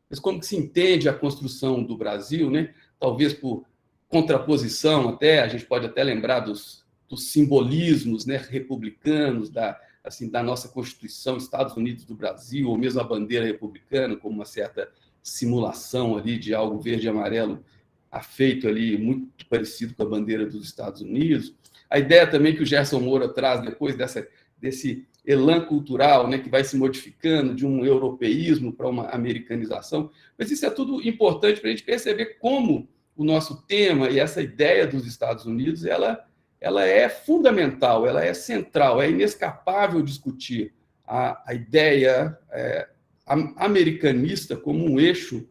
mas como que se entende a construção do Brasil, né? Talvez por contraposição até, a gente pode até lembrar dos simbolismos, né, republicanos da nossa Constituição, Estados Unidos do Brasil, ou mesmo a bandeira republicana, como uma certa simulação ali de algo verde e amarelo afeito ali, muito parecido com a bandeira dos Estados Unidos. A ideia também que o Gerson Moura traz depois desse elan cultural, né, que vai se modificando de um europeísmo para uma americanização. Mas isso é tudo importante para a gente perceber como o nosso tema e essa ideia dos Estados Unidos, ela é fundamental, ela é central, é inescapável discutir a ideia americanista como um eixo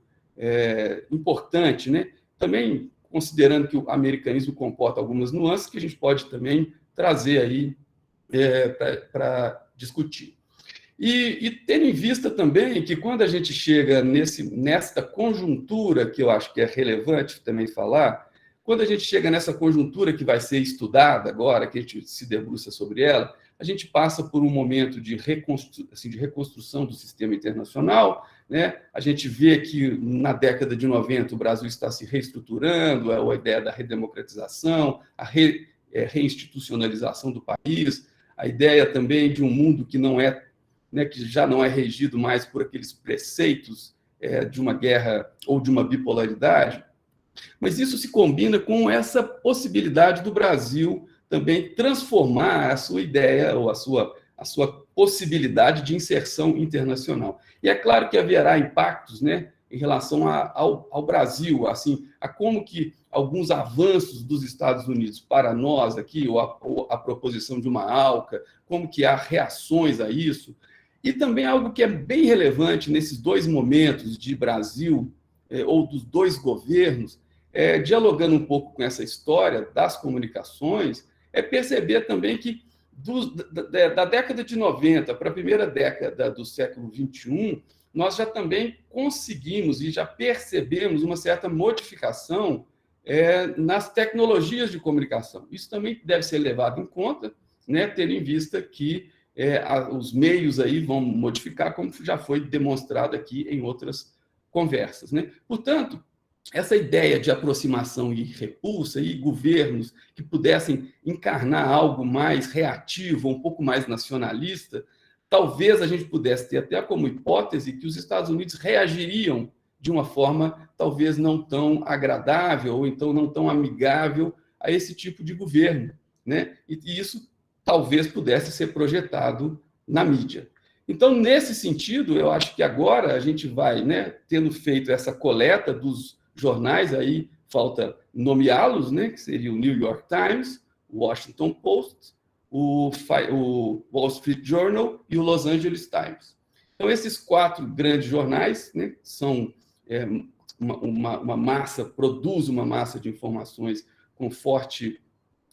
importante, né? Também considerando que o americanismo comporta algumas nuances que a gente pode também trazer aí para discutir. E tendo em vista também que quando a gente chega nesta conjuntura, que eu acho que é relevante também falar, quando a gente chega nessa conjuntura que vai ser estudada agora, que a gente se debruça sobre ela, a gente passa por um momento de reconstrução do sistema internacional, né? A gente vê que na década de 90 o Brasil está se reestruturando, a ideia da redemocratização, a reinstitucionalização do país, a ideia também de um mundo que não é, né, que já não é regido mais por aqueles preceitos de uma guerra ou de uma bipolaridade. Mas isso se combina com essa possibilidade do Brasil também transformar a sua ideia ou a sua possibilidade de inserção internacional. E é claro que haverá impactos, né, em relação ao Brasil, assim, a como que alguns avanços dos Estados Unidos para nós aqui, ou a proposição de uma ALCA, como que há reações a isso, e também algo que é bem relevante nesses dois momentos de Brasil, ou dos dois governos, dialogando um pouco com essa história das comunicações, é perceber também que da década de 90 para a primeira década do século XXI, nós já também conseguimos e já percebemos uma certa modificação nas tecnologias de comunicação. Isso também deve ser levado em conta, né, tendo em vista que os meios aí vão modificar, como já foi demonstrado aqui em outras conversas, né? Portanto, essa ideia de aproximação e repulsa e governos que pudessem encarnar algo mais reativo, um pouco mais nacionalista, talvez a gente pudesse ter até como hipótese que os Estados Unidos reagiriam de uma forma talvez não tão agradável ou então não tão amigável a esse tipo de governo, né? E isso talvez pudesse ser projetado na mídia. Então, nesse sentido, eu acho que agora a gente vai, né, tendo feito essa coleta dos jornais, aí falta nomeá-los, né, que seria o New York Times, o Washington Post, o Wall Street Journal e o Los Angeles Times. Então, esses 4 grandes jornais, né, são uma massa, produz uma massa de informações com forte,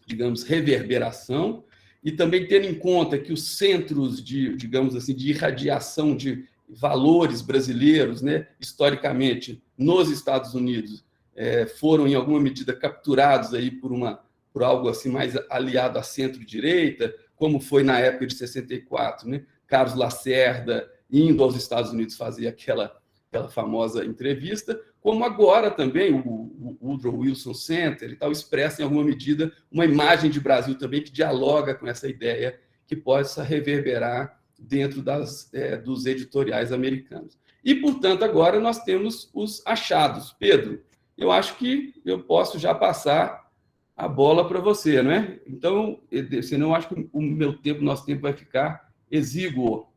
digamos, reverberação, e também tendo em conta que os centros de, digamos assim, de irradiação de valores brasileiros, né, historicamente, nos Estados Unidos, foram, em alguma medida, capturados aí por algo assim mais aliado à centro-direita, como foi na época de 64, né? Carlos Lacerda indo aos Estados Unidos fazer aquela famosa entrevista, como agora também o Woodrow Wilson Center e tal expressa, em alguma medida, uma imagem de Brasil também que dialoga com essa ideia que possa reverberar dentro dos editoriais americanos. E, portanto, agora nós temos os achados. Pedro, eu acho que eu posso já passar a bola para você, não é? Então, senão eu acho que nosso tempo vai ficar exíguo.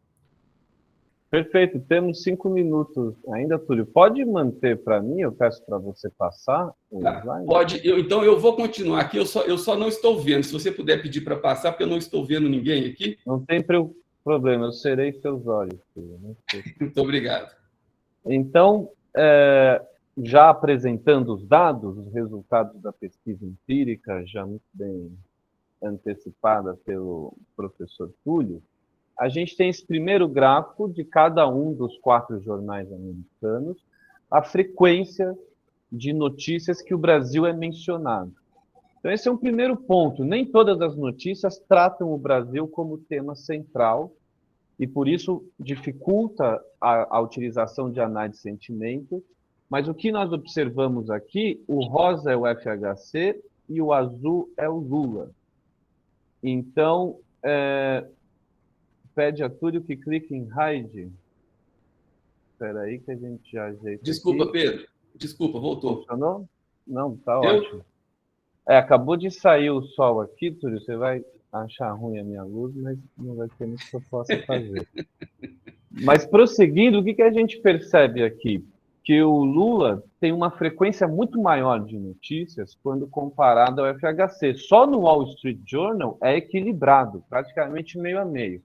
Perfeito, temos 5 minutos ainda, Túlio. Pode manter para mim, eu peço para você passar o slide. Pode, então eu vou continuar aqui, eu só não estou vendo. Se você puder pedir para passar, porque eu não estou vendo ninguém aqui. Não tem problema, eu serei seus olhos, Túlio. Muito obrigado. Então, já apresentando os dados, os resultados da pesquisa empírica, já muito bem antecipada pelo professor Túlio, a gente tem esse primeiro gráfico de cada um dos 4 jornais americanos, a frequência de notícias que o Brasil é mencionado. Então, esse é um primeiro ponto. Nem todas as notícias tratam o Brasil como tema central, e por isso dificulta a utilização de análise de sentimento. Mas o que nós observamos aqui, o rosa é o FHC e o azul é o Lula. Então, pede a Túlio que clique em hide. Espera aí que a gente já ajeita. Desculpa, aqui. Pedro. Desculpa, voltou. Funcionou? Não, tá ótimo. Acabou de sair o sol aqui, Túlio. Você vai achar ruim a minha luz, mas não vai ter muito que eu possa fazer. Mas prosseguindo, o que a gente percebe aqui? Que o Lula tem uma frequência muito maior de notícias quando comparado ao FHC. Só no Wall Street Journal é equilibrado, praticamente meio a meio.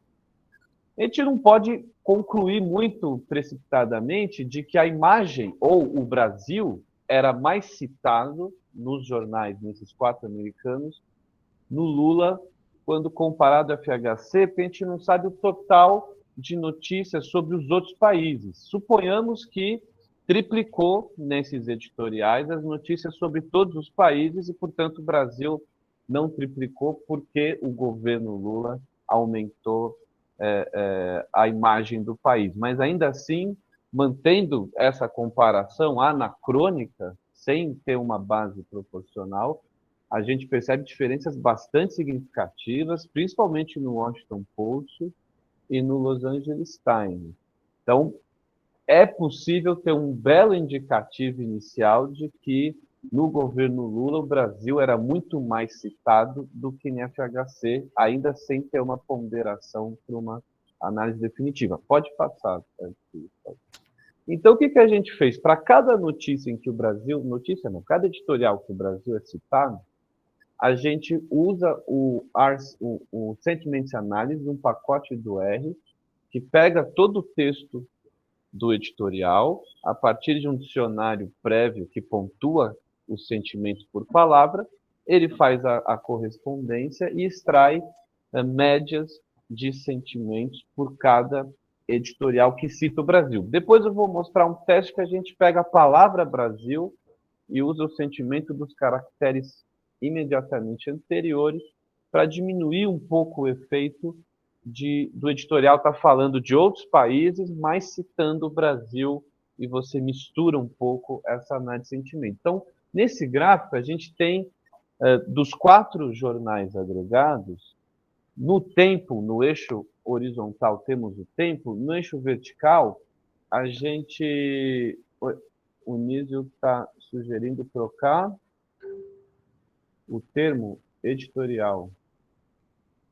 A gente não pode concluir muito precipitadamente de que a imagem ou o Brasil era mais citado nos jornais, nesses 4 americanos, no Lula, quando comparado ao FHC, porque a gente não sabe o total de notícias sobre os outros países. Suponhamos que triplicou nesses editoriais as notícias sobre todos os países e, portanto, o Brasil não triplicou porque o governo Lula aumentou a imagem do país. Mas, ainda assim, mantendo essa comparação anacrônica, sem ter uma base proporcional, a gente percebe diferenças bastante significativas, principalmente no Washington Post e no Los Angeles Times. Então, é possível ter um belo indicativo inicial de que, no governo Lula, o Brasil era muito mais citado do que em FHC, ainda sem ter uma ponderação para uma análise definitiva. Pode passar. Então, o que a gente fez? Para cada notícia em que o Brasil... Notícia não, cada editorial que o Brasil é citado, a gente usa o Sentiment Analysis, um pacote do R, que pega todo o texto do editorial, a partir de um dicionário prévio que pontua os sentimentos por palavra, ele faz a correspondência e extrai médias de sentimentos por cada editorial que cita o Brasil. Depois eu vou mostrar um teste que a gente pega a palavra Brasil e usa o sentimento dos caracteres imediatamente anteriores para diminuir um pouco o efeito do editorial estar falando de outros países, mas citando o Brasil, e você mistura um pouco essa análise de sentimento. Então, nesse gráfico, a gente tem, dos 4 jornais agregados, no tempo, no eixo horizontal, temos o tempo, no eixo vertical, a gente... O Nísio está sugerindo trocar o termo editorial.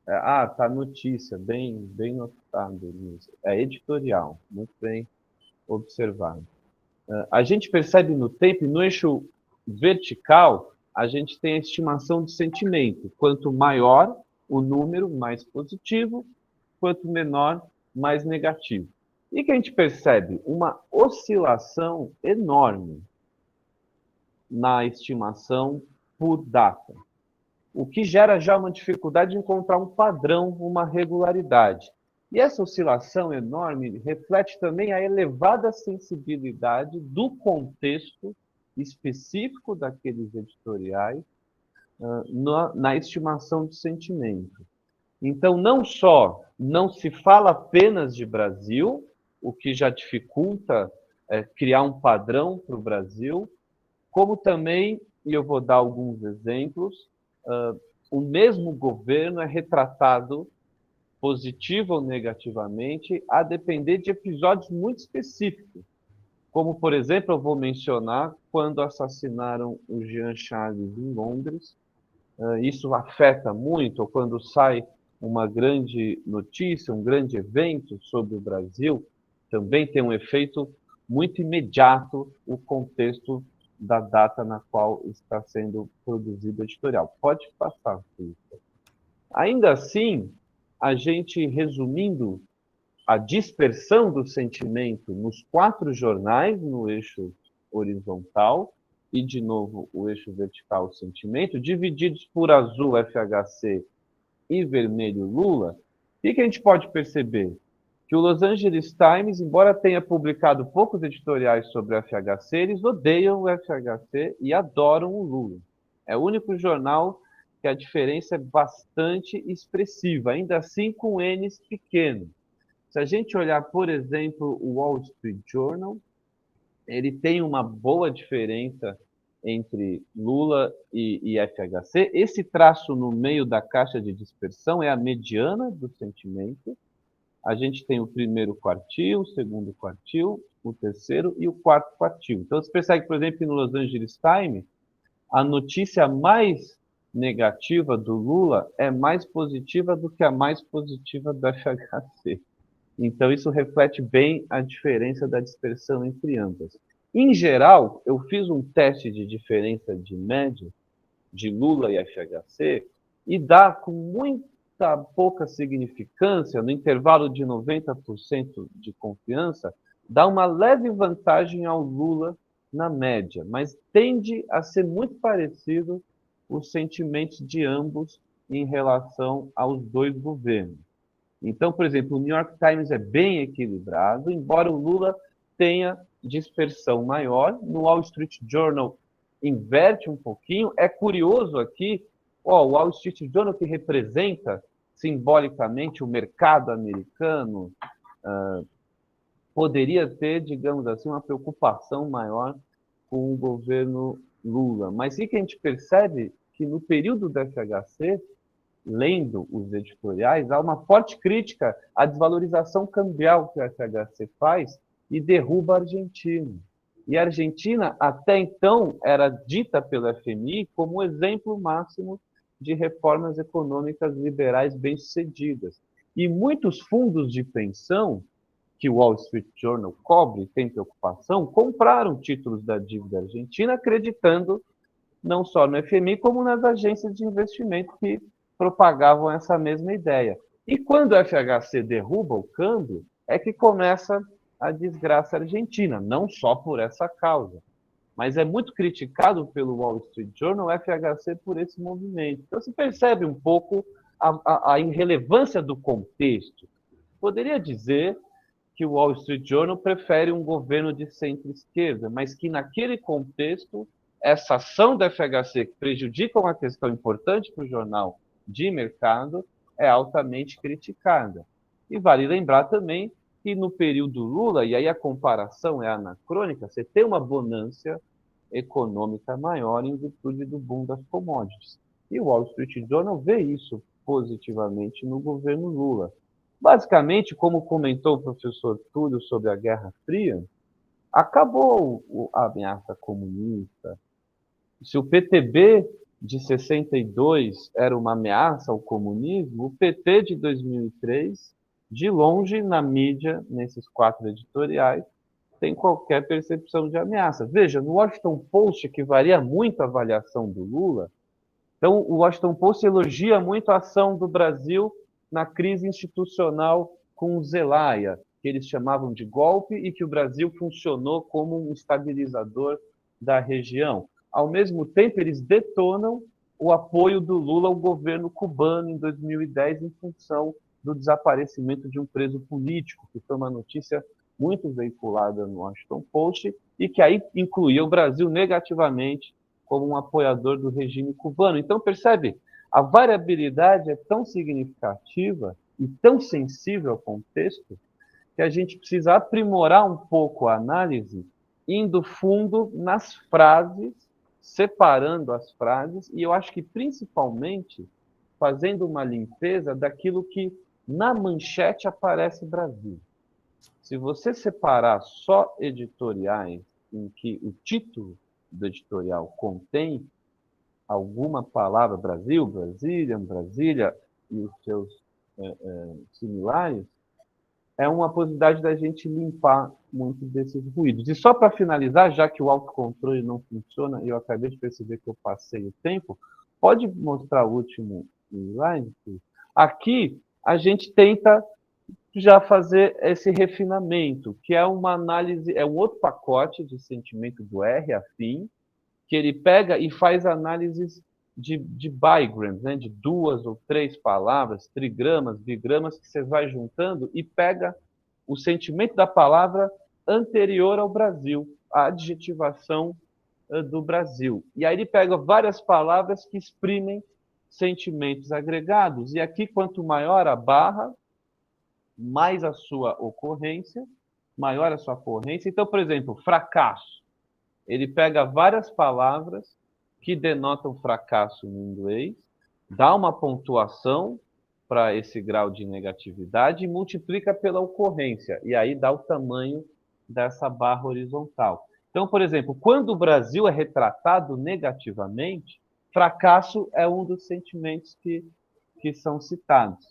Tá notícia, bem notado, Nísio. É editorial, muito bem observado. A gente percebe no tempo, no eixo vertical, a gente tem a estimação de sentimento. Quanto maior o número, mais positivo, quanto menor, mais negativo. E que a gente percebe uma oscilação enorme na estimação por data, o que gera já uma dificuldade de encontrar um padrão, uma regularidade. E essa oscilação enorme reflete também a elevada sensibilidade do contexto específico daqueles editoriais na estimação de sentimento. Então, não só não se fala apenas de Brasil, o que já dificulta criar um padrão para o Brasil, como também, e eu vou dar alguns exemplos, o mesmo governo é retratado positivo ou negativamente, a depender de episódios muito específicos. Como, por exemplo, eu vou mencionar quando assassinaram o Jean Charles em Londres. Isso afeta muito, ou quando sai uma grande notícia, um grande evento sobre o Brasil, também tem um efeito muito imediato o contexto da data na qual está sendo produzido o editorial. Pode passar, Felipe. Ainda assim, a gente, resumindo a dispersão do sentimento nos 4 jornais, no eixo horizontal, e, de novo, o eixo vertical, o sentimento, divididos por azul, FHC, e vermelho, Lula, o que a gente pode perceber? Que o Los Angeles Times, embora tenha publicado poucos editoriais sobre o FHC, eles odeiam o FHC e adoram o Lula. É o único jornal que a diferença é bastante expressiva, ainda assim com N's pequeno. Se a gente olhar, por exemplo, o Wall Street Journal, ele tem uma boa diferença entre Lula e FHC. Esse traço no meio da caixa de dispersão é a mediana do sentimento. A gente tem o primeiro quartil, o segundo quartil, o terceiro e o quarto quartil. Então, você percebe, por exemplo, que no Los Angeles Times, a notícia mais negativa do Lula é mais positiva do que a mais positiva do FHC. Então, isso reflete bem a diferença da dispersão entre ambas. Em geral, eu fiz um teste de diferença de média de Lula e FHC e dá com muita pouca significância, no intervalo de 90% de confiança, dá uma leve vantagem ao Lula na média, mas tende a ser muito parecido os sentimentos de ambos em relação aos 2 governos. Então, por exemplo, o New York Times é bem equilibrado, embora o Lula tenha dispersão maior. No Wall Street Journal inverte um pouquinho. É curioso aqui, o Wall Street Journal, que representa simbolicamente o mercado americano, poderia ter, digamos assim, uma preocupação maior com o governo Lula. Mas o que a gente percebe? Que no período do FHC, lendo os editoriais, há uma forte crítica à desvalorização cambial que o FHC faz e derruba a Argentina. E a Argentina, até então, era dita pelo FMI como o exemplo máximo de reformas econômicas liberais bem-sucedidas. E muitos fundos de pensão, que o Wall Street Journal cobre, tem preocupação, compraram títulos da dívida argentina, acreditando não só no FMI, como nas agências de investimento que propagavam essa mesma ideia. E quando o FHC derruba o câmbio, é que começa a desgraça argentina, não só por essa causa. Mas é muito criticado pelo Wall Street Journal o FHC por esse movimento. Então, se percebe um pouco a irrelevância do contexto. Poderia dizer que o Wall Street Journal prefere um governo de centro-esquerda, mas que naquele contexto, essa ação da FHC que prejudica uma questão importante para o jornal de mercado é altamente criticada. E vale lembrar também que no período Lula, e aí a comparação é anacrônica, você tem uma bonança econômica maior em virtude do boom das commodities. E o Wall Street Journal vê isso positivamente no governo Lula. Basicamente, como comentou o professor Túlio sobre a Guerra Fria, acabou a ameaça comunista. Se o PTB de 62 era uma ameaça ao comunismo, o PT de 2003, de longe, na mídia, nesses 4 editoriais, tem qualquer percepção de ameaça. Veja, no Washington Post, que varia muito a avaliação do Lula, então o Washington Post elogia muito a ação do Brasil na crise institucional com o Zelaya, que eles chamavam de golpe, e que o Brasil funcionou como um estabilizador da região. Ao mesmo tempo, eles detonam o apoio do Lula ao governo cubano em 2010 em função do desaparecimento de um preso político, que foi uma notícia muito veiculada no Washington Post e que aí incluía o Brasil negativamente como um apoiador do regime cubano. Então, percebe, a variabilidade é tão significativa e tão sensível ao contexto que a gente precisa aprimorar um pouco a análise, indo fundo nas frases, separando as frases, e eu acho que principalmente fazendo uma limpeza daquilo que na manchete aparece Brasil. Se você separar só editoriais em que o título do editorial contém alguma palavra Brasil, Brasília, Brasília e os seus similares, é uma possibilidade da gente limpar muito desses ruídos. E só para finalizar, já que o autocontrole não funciona, e eu acabei de perceber que eu passei o tempo, pode mostrar o último slide? Aqui a gente tenta já fazer esse refinamento, que é uma análise, é um outro pacote de sentimento do R, afim, que ele pega e faz análises de bigrams, né, de 2 ou 3 palavras, trigramas, bigramas, que você vai juntando e pega o sentimento da palavra anterior ao Brasil, a adjetivação do Brasil. E aí ele pega várias palavras que exprimem sentimentos agregados. E aqui, quanto maior a barra, mais a sua ocorrência, maior a sua ocorrência. Então, por exemplo, fracasso. Ele pega várias palavras que denotam fracasso no inglês, dá uma pontuação para esse grau de negatividade e multiplica pela ocorrência. E aí dá o tamanho dessa barra horizontal. Então, por exemplo, quando o Brasil é retratado negativamente, fracasso é um dos sentimentos que são citados.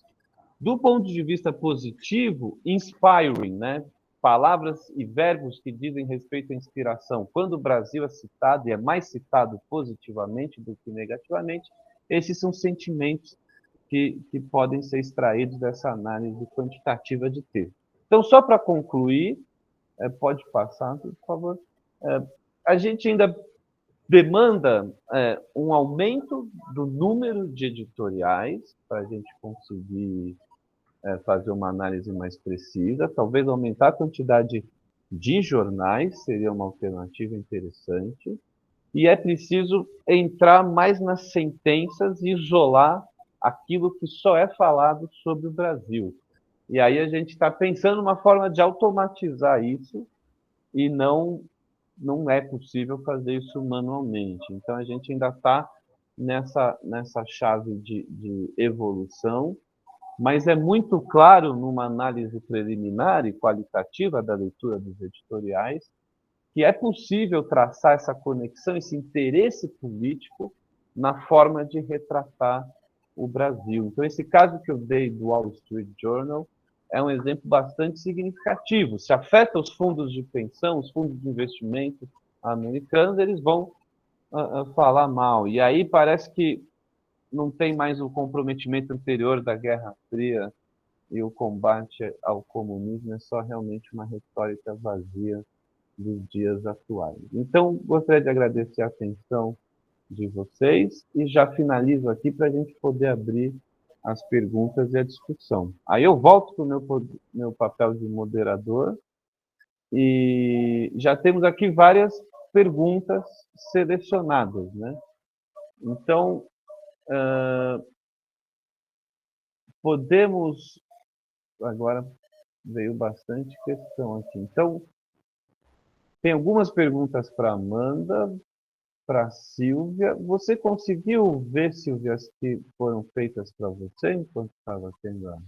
Do ponto de vista positivo, inspiring, né? Palavras e verbos que dizem respeito à inspiração. Quando o Brasil é citado, e é mais citado positivamente do que negativamente, esses são sentimentos que podem ser extraídos dessa análise quantitativa de texto. Então, só para concluir, pode passar, por favor, a gente ainda demanda um aumento do número de editoriais para a gente conseguir fazer uma análise mais precisa, talvez aumentar a quantidade de jornais, seria uma alternativa interessante, e é preciso entrar mais nas sentenças e isolar aquilo que só é falado sobre o Brasil. E aí a gente está pensando numa forma de automatizar isso, e não é possível fazer isso manualmente. Então a gente ainda está nessa chave de evolução, mas é muito claro numa análise preliminar e qualitativa da leitura dos editoriais que é possível traçar essa conexão, esse interesse político na forma de retratar o Brasil. Então, esse caso que eu dei do Wall Street Journal é um exemplo bastante significativo. Se afeta os fundos de pensão, os fundos de investimento americanos, eles vão falar mal. E aí parece que não tem mais o comprometimento anterior da Guerra Fria e o combate ao comunismo, é só realmente uma retórica vazia dos dias atuais. Então, gostaria de agradecer a atenção de vocês e já finalizo aqui para a gente poder abrir as perguntas e a discussão. Aí eu volto para o meu papel de moderador e já temos aqui várias perguntas selecionadas, né? Então, podemos... Agora veio bastante questão aqui. Então, tem algumas perguntas para Amanda, para Silvia. Você conseguiu ver, Silvia, as que foram feitas para você enquanto estava tendo a...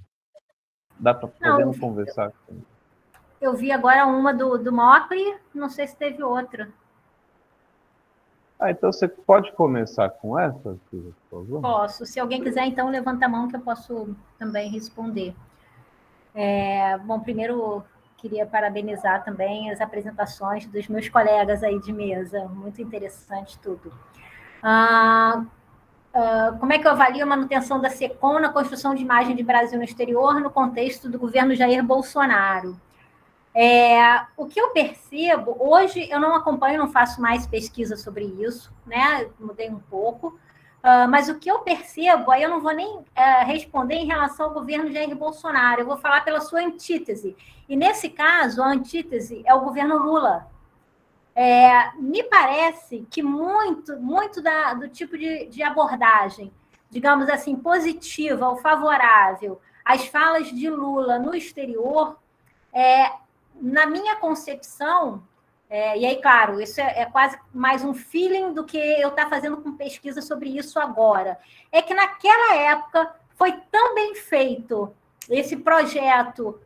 Não, Podemos conversar com... eu vi agora uma do Mocri, não sei se teve outra. Então você pode começar com essa, Silvia, por favor? Posso. Se alguém quiser, então, levanta a mão que eu posso também responder. Bom, primeiro, queria parabenizar também as apresentações dos meus colegas aí de mesa. Muito interessante tudo. Como é que eu avalio a manutenção da SECOM na construção de imagem de Brasil no exterior no contexto do governo Jair Bolsonaro? O que eu percebo, hoje eu não acompanho, não faço mais pesquisa sobre isso, né? Mudei um pouco, mas o que eu percebo, aí eu não vou nem responder em relação ao governo Jair Bolsonaro, eu vou falar pela sua antítese. E nesse caso, a antítese é o governo Lula. Me parece que muito do tipo de abordagem, digamos assim, positiva ou favorável às falas de Lula no exterior, na minha concepção, e aí, claro, isso é quase mais um feeling do que eu estar fazendo com pesquisa sobre isso agora, é que naquela época foi tão bem feito esse projeto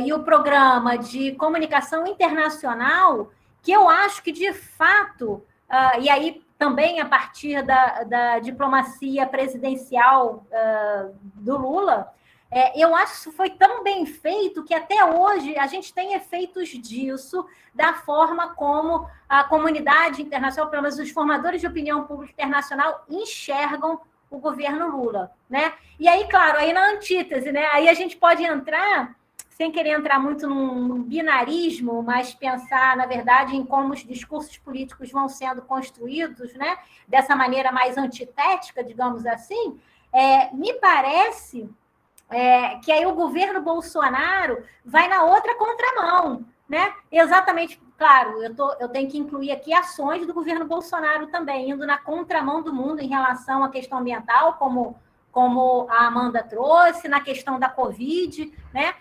e o programa de comunicação internacional que eu acho que, de fato, e aí também a partir da diplomacia presidencial do Lula, eu acho que isso foi tão bem feito que até hoje a gente tem efeitos disso, da forma como a comunidade internacional, pelo menos os formadores de opinião pública internacional, enxergam o governo Lula, né? E aí, claro, aí na antítese, né? Aí a gente pode entrar, sem querer entrar muito num binarismo, mas pensar, na verdade, em como os discursos políticos vão sendo construídos, né? Dessa maneira mais antitética, digamos assim, me parece que aí o governo Bolsonaro vai na outra contramão, né? Exatamente, claro, eu tenho que incluir aqui ações do governo Bolsonaro também, indo na contramão do mundo em relação à questão ambiental, como a Amanda trouxe, na questão da Covid, né?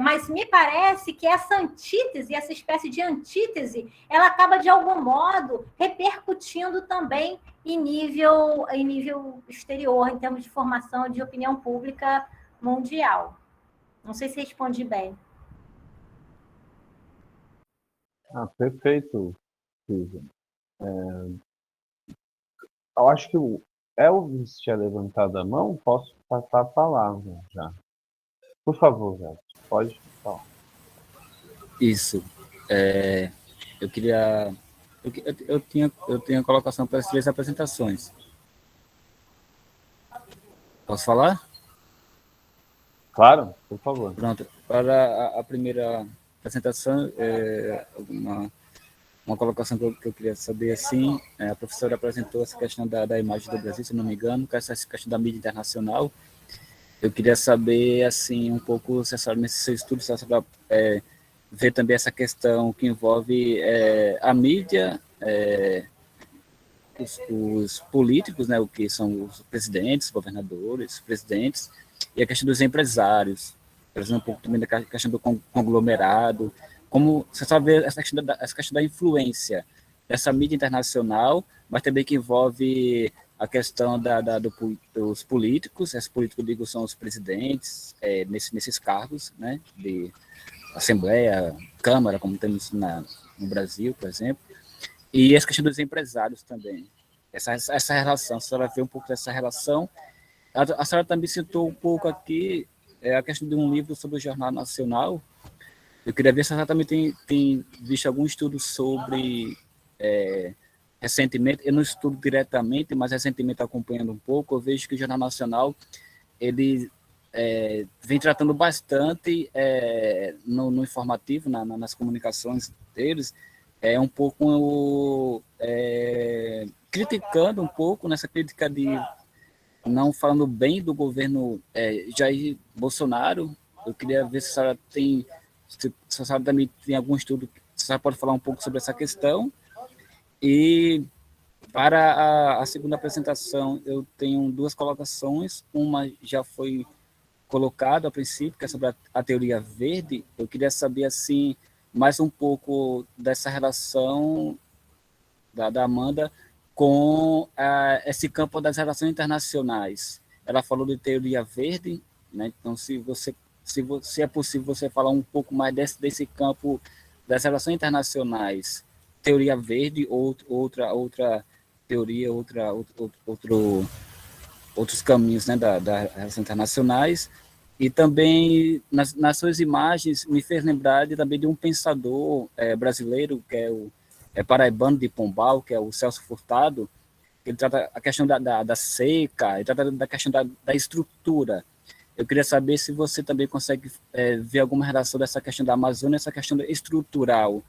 Mas me parece que essa antítese, essa espécie de antítese, ela acaba, de algum modo, repercutindo também em nível exterior, em termos de formação de opinião pública mundial. Não sei se respondi bem. Perfeito, Silvia. Eu acho que o Elvis tinha levantado a mão, posso passar a palavra já. Por favor, Elvis, pode falar. Isso. Eu queria... Eu tinha a colocação para as 3 apresentações. Posso falar? Claro, por favor. Pronto. Para a primeira apresentação, uma colocação que eu queria saber, assim, a professora apresentou essa questão da imagem do Brasil, se não me engano, com essa questão da mídia internacional. Eu queria saber, assim, um pouco, se a senhora, nesse seu estudo, se a senhora ver também essa questão que envolve a mídia, os políticos, né, o que são os presidentes, governadores, presidentes, e a questão dos empresários, por exemplo, um pouco também da questão do conglomerado, como você só vê essa questão da influência dessa mídia internacional, mas também que envolve a questão dos políticos, esses políticos, digo, são os presidentes, nesses cargos, né, de Assembleia, Câmara, como temos no Brasil, por exemplo, e essa questão dos empresários também. Essa relação, a senhora vê um pouco dessa relação. A senhora também citou um pouco aqui a questão de um livro sobre o Jornal Nacional. Eu queria ver se a senhora também tem visto algum estudo sobre, recentemente, eu não estudo diretamente, mas recentemente acompanhando um pouco, eu vejo que o Jornal Nacional, ele vem tratando bastante no informativo, nas comunicações deles, um pouco criticando um pouco nessa crítica não falando bem do governo Jair Bolsonaro. Eu queria ver se a senhora tem, se a senhora também tem algum estudo, se a senhora pode falar um pouco sobre essa questão. E para a segunda apresentação, eu tenho duas colocações. Uma já foi colocada a princípio, que é sobre a teoria verde. Eu queria saber assim mais um pouco dessa relação da Amanda com esse campo das relações internacionais. Ela falou de teoria verde, né? Então, se é possível você falar um pouco mais desse campo das relações internacionais, teoria verde, outra teoria, outros caminhos, né, das relações internacionais. E também, nas suas imagens, me fez lembrar também de um pensador brasileiro, que é paraibano de Pombal, que é o Celso Furtado. Ele trata a questão da seca, ele trata da questão da estrutura. Eu queria saber se você também consegue ver alguma relação dessa questão da Amazônia, essa questão estrutural,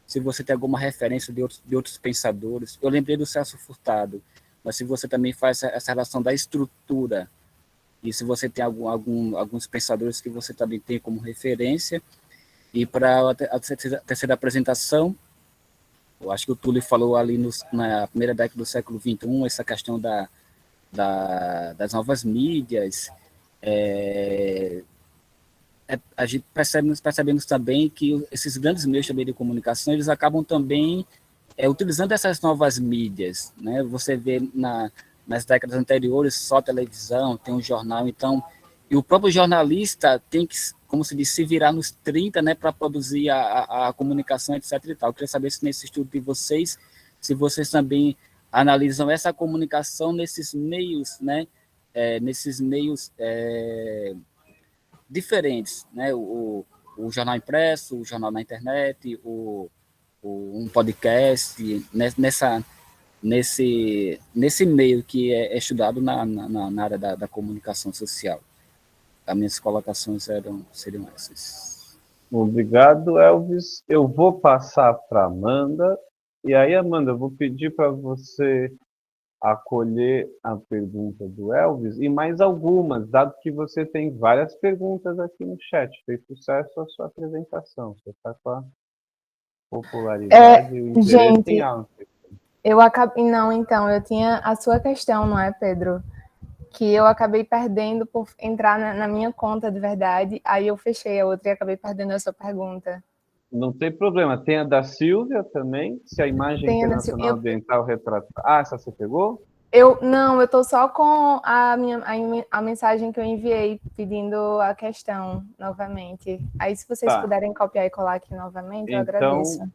se você tem alguma referência de outros pensadores. Eu lembrei do Celso Furtado, mas se você também faz essa relação da estrutura, e se você tem alguns pensadores que você também tem como referência. E para a terceira apresentação, eu acho que o Túlio falou ali na primeira década do século XXI, essa questão das novas mídias. A gente percebemos também que esses grandes meios também de comunicação, eles acabam também utilizando essas novas mídias, né? Você vê nas décadas anteriores só televisão, tem um jornal, então, e o próprio jornalista tem que, como se diz, se virar nos 30, né, para produzir a comunicação, etc. e tal. Eu queria saber se nesse estudo de vocês, se vocês também analisam essa comunicação nesses meios, né, diferentes, né, o jornal impresso, o jornal na internet, um podcast, nesse meio que é estudado na área da comunicação social. As minhas colocações seriam essas. Obrigado, Elvis. Eu vou passar para Amanda. E aí, Amanda, eu vou pedir para você acolher a pergunta do Elvis e mais algumas, dado que você tem várias perguntas aqui no chat. Fez sucesso a sua apresentação. Você está com a popularidade e o interesse em alta. Eu acabei. Não, então, eu tinha a sua questão, não é, Pedro? Que eu acabei perdendo por entrar na minha conta de verdade, aí eu fechei a outra e acabei perdendo a sua pergunta. Não tem problema, tem a da Silvia também, se a imagem internacional ambiental retrata. Ah, essa você pegou? Eu estou só com a mensagem que eu enviei pedindo a questão novamente. Aí, se vocês puderem copiar e colar aqui novamente, eu agradeço.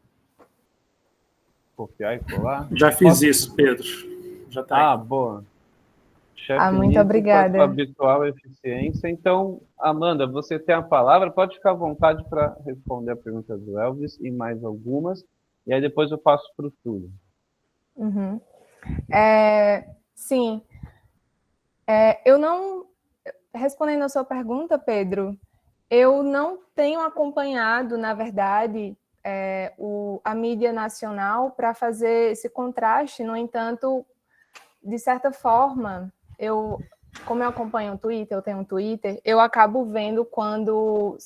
Copiar e colar? Já fiz isso, Pedro. Já tá aqui. Boa. Muito obrigada. Com a habitual eficiência. Então, Amanda, você tem a palavra, pode ficar à vontade para responder a pergunta do Elvis e mais algumas, e aí depois eu passo para o Túlio. Uhum. Sim. Eu não... Respondendo a sua pergunta, Pedro, eu não tenho acompanhado, na verdade, a mídia nacional para fazer esse contraste. No entanto, de certa forma, como eu acompanho o Twitter, eu tenho um Twitter, eu acabo vendo quando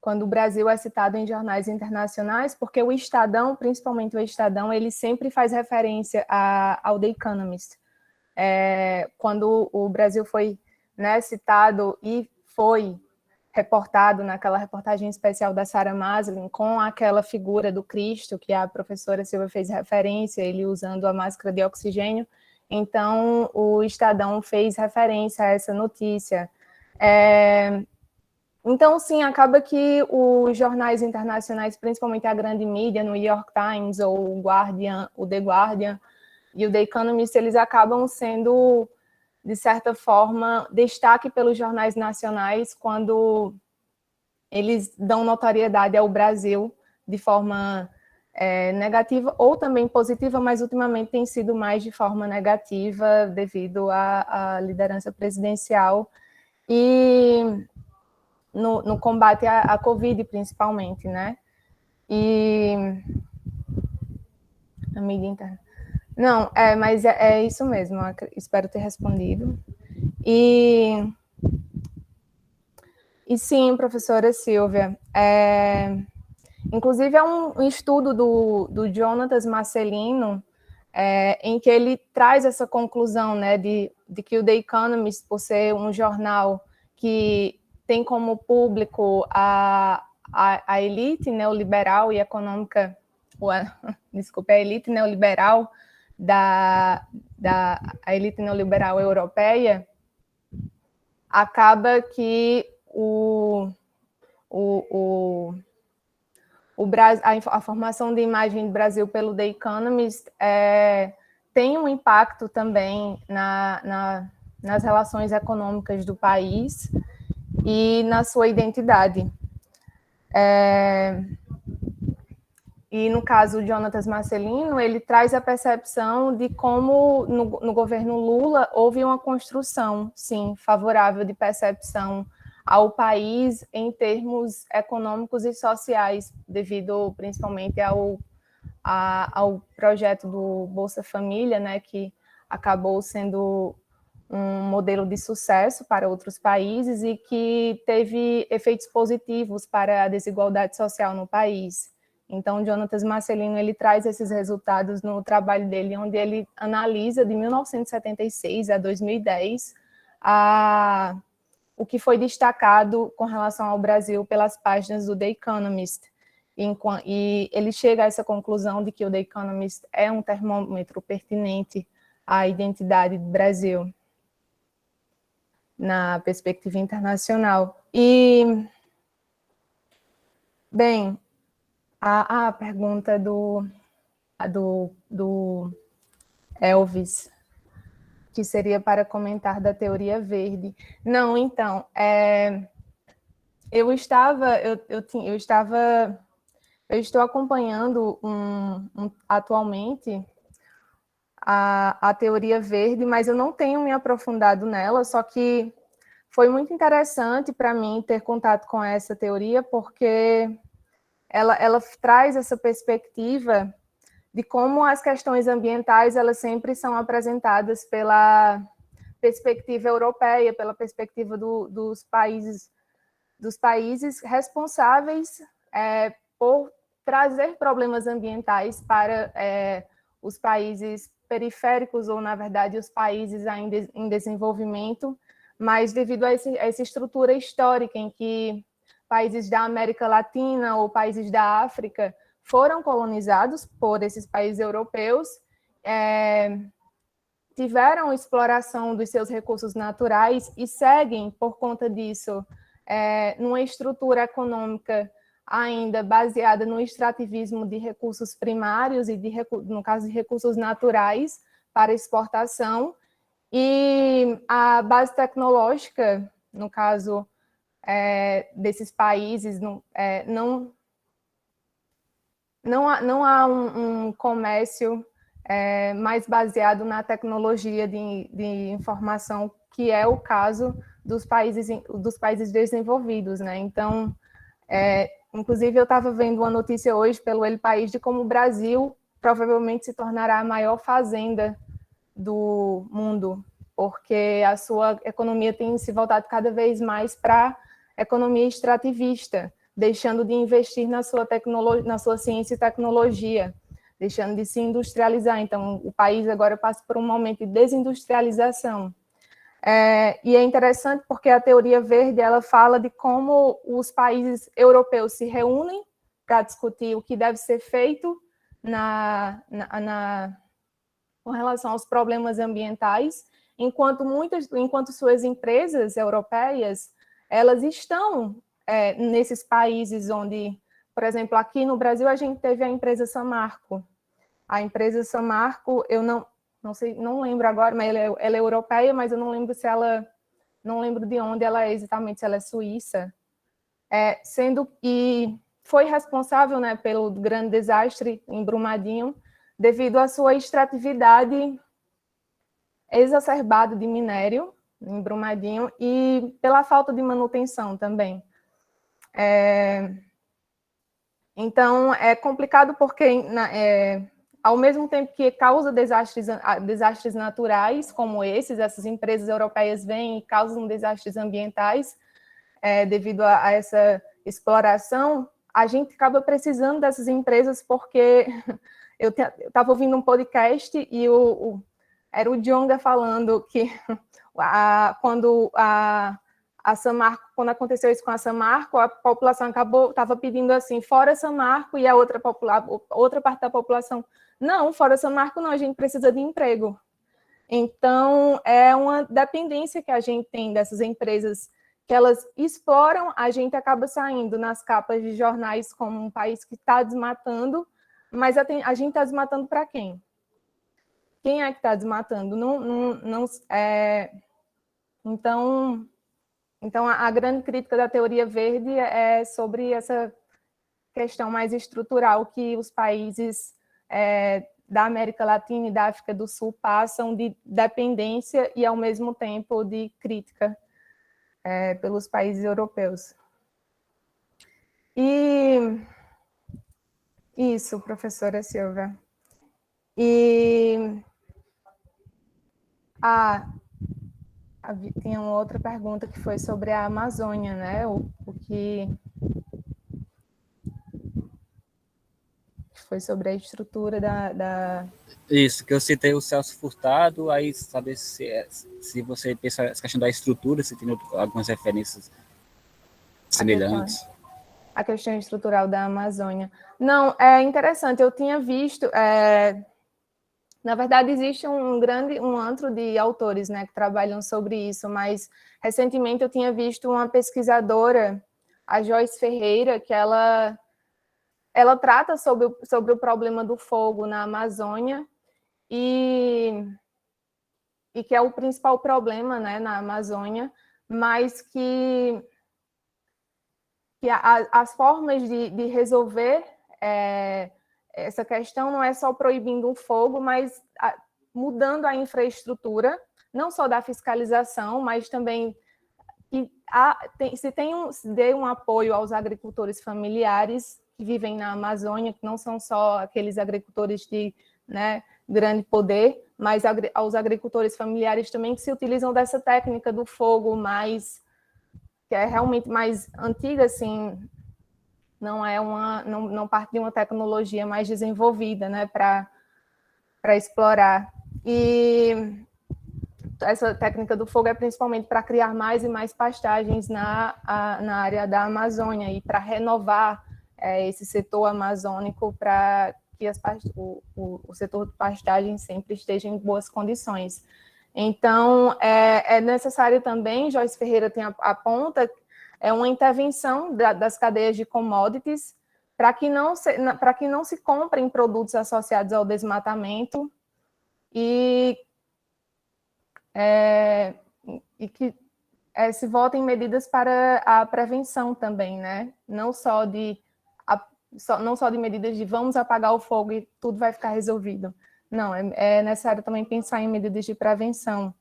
o Brasil é citado em jornais internacionais, porque o Estadão, principalmente o Estadão, ele sempre faz referência ao The Economist. Quando o Brasil foi, né, citado e foi reportado naquela reportagem especial da Sarah Maslin, com aquela figura do Cristo, que a professora Silvia fez referência, ele usando a máscara de oxigênio. Então, o Estadão fez referência a essa notícia. Então, sim, acaba que os jornais internacionais, principalmente a grande mídia, no New York Times, ou o The Guardian e o The Economist, eles acabam sendo, de certa forma, destaque pelos jornais nacionais quando eles dão notoriedade ao Brasil de forma negativa ou também positiva, mas ultimamente tem sido mais de forma negativa devido à liderança presidencial e no combate à Covid, principalmente, né? E a mídia interna. Não, mas é isso mesmo, espero ter respondido. E sim, professora Silvia, inclusive é um estudo do Jonatas Marcelino, em que ele traz essa conclusão, né, de que o The Economist, por ser um jornal que tem como público a elite neoliberal e econômica, desculpe, a elite neoliberal a elite neoliberal europeia, acaba que a formação de imagem do Brasil pelo The Economist tem um impacto também nas relações econômicas do país e na sua identidade. E, no caso, o Jonatas Marcelino, ele traz a percepção de como, no governo Lula, houve uma construção, sim, favorável de percepção ao país em termos econômicos e sociais, devido principalmente ao projeto do Bolsa Família, né, que acabou sendo um modelo de sucesso para outros países e que teve efeitos positivos para a desigualdade social no país. Então, Jonatas Marcelino, ele traz esses resultados no trabalho dele, onde ele analisa de 1976 a 2010 o que foi destacado com relação ao Brasil pelas páginas do The Economist. E ele chega a essa conclusão de que o The Economist é um termômetro pertinente à identidade do Brasil na perspectiva internacional. E, bem, a pergunta do Elvis, que seria para comentar da teoria verde. Não, então, eu estou acompanhando atualmente a teoria verde, mas eu não tenho me aprofundado nela, só que foi muito interessante para mim ter contato com essa teoria, porque ela traz essa perspectiva de como as questões ambientais elas sempre são apresentadas pela perspectiva europeia, pela perspectiva dos países responsáveis por trazer problemas ambientais para os países periféricos, ou, na verdade, os países ainda em desenvolvimento, mas devido a essa estrutura histórica em que países da América Latina ou países da África foram colonizados por esses países europeus, tiveram exploração dos seus recursos naturais e seguem, por conta disso, numa estrutura econômica ainda baseada no extrativismo de recursos primários e, no caso, de recursos naturais para exportação. E a base tecnológica, no caso desses países, não há um comércio mais baseado na tecnologia de informação, que é o caso dos países desenvolvidos, né? Então, inclusive, eu estava vendo uma notícia hoje pelo El País de como o Brasil provavelmente se tornará a maior fazenda do mundo, porque a sua economia tem se voltado cada vez mais para a economia extrativista, deixando de investir na sua ciência e tecnologia, deixando de se industrializar. Então, o país agora passa por um momento de desindustrialização. E é interessante porque a teoria verde ela fala de como os países europeus se reúnem para discutir o que deve ser feito com relação aos problemas ambientais, enquanto suas empresas europeias elas estão nesses países onde, por exemplo, aqui no Brasil a gente teve a empresa Samarco. A empresa Samarco, eu não sei, não lembro agora, mas ela é europeia, mas eu não lembro não lembro de onde ela é exatamente, se ela é suíça, e foi responsável, né, pelo grande desastre em Brumadinho, devido à sua extratividade exacerbada de minério em Brumadinho e pela falta de manutenção também. Então, é complicado porque ao mesmo tempo que causa desastres naturais, como essas empresas europeias vêm e causam desastres ambientais devido a essa exploração, a gente acaba precisando dessas empresas a eu estava ouvindo um podcast e era o Djonga falando que quando aconteceu isso com a Samarco, a população estava pedindo assim, fora Samarco, e a outra parte da população, não, fora Samarco não, a gente precisa de emprego. Então, é uma dependência que a gente tem dessas empresas, que elas exploram, a gente acaba saindo nas capas de jornais como um país que está desmatando, mas a gente está desmatando para quem? Quem é que está desmatando? Então, a grande crítica da teoria verde é sobre essa questão mais estrutural que os países da América Latina e da África do Sul passam de dependência e, ao mesmo tempo, de crítica pelos países europeus. E isso, professora Silvia. E tem uma outra pergunta que foi sobre a Amazônia, né? O que foi sobre a estrutura da... Isso, que eu citei o Celso Furtado, aí saber se você pensa essa questão da estrutura, se tem algumas referências semelhantes. A questão estrutural da Amazônia. Não, é interessante, eu tinha visto... Na verdade, existe um antro de autores, né, que trabalham sobre isso, mas recentemente eu tinha visto uma pesquisadora, a Joyce Ferreira, que ela trata sobre o problema do fogo na Amazônia e que é o principal problema, né, na Amazônia, mas que as formas de resolver essa questão não é só proibindo o fogo, mas mudando a infraestrutura, não só da fiscalização, mas também que se dê um apoio aos agricultores familiares que vivem na Amazônia, que não são só aqueles agricultores de, né, grande poder, mas aos agricultores familiares também que se utilizam dessa técnica do fogo que é realmente mais antiga, assim, não parte de uma tecnologia mais desenvolvida, né, para explorar. E essa técnica do fogo é principalmente para criar mais e mais pastagens na área da Amazônia e para renovar esse setor amazônico para que o setor de pastagem sempre esteja em boas condições. Então, é necessário também, Joyce Ferreira aponta, uma intervenção das cadeias de commodities para que não se comprem produtos associados ao desmatamento e que se votem medidas para a prevenção também, né? Não só de medidas de vamos apagar o fogo e tudo vai ficar resolvido. Não, é necessário também pensar em medidas de prevenção.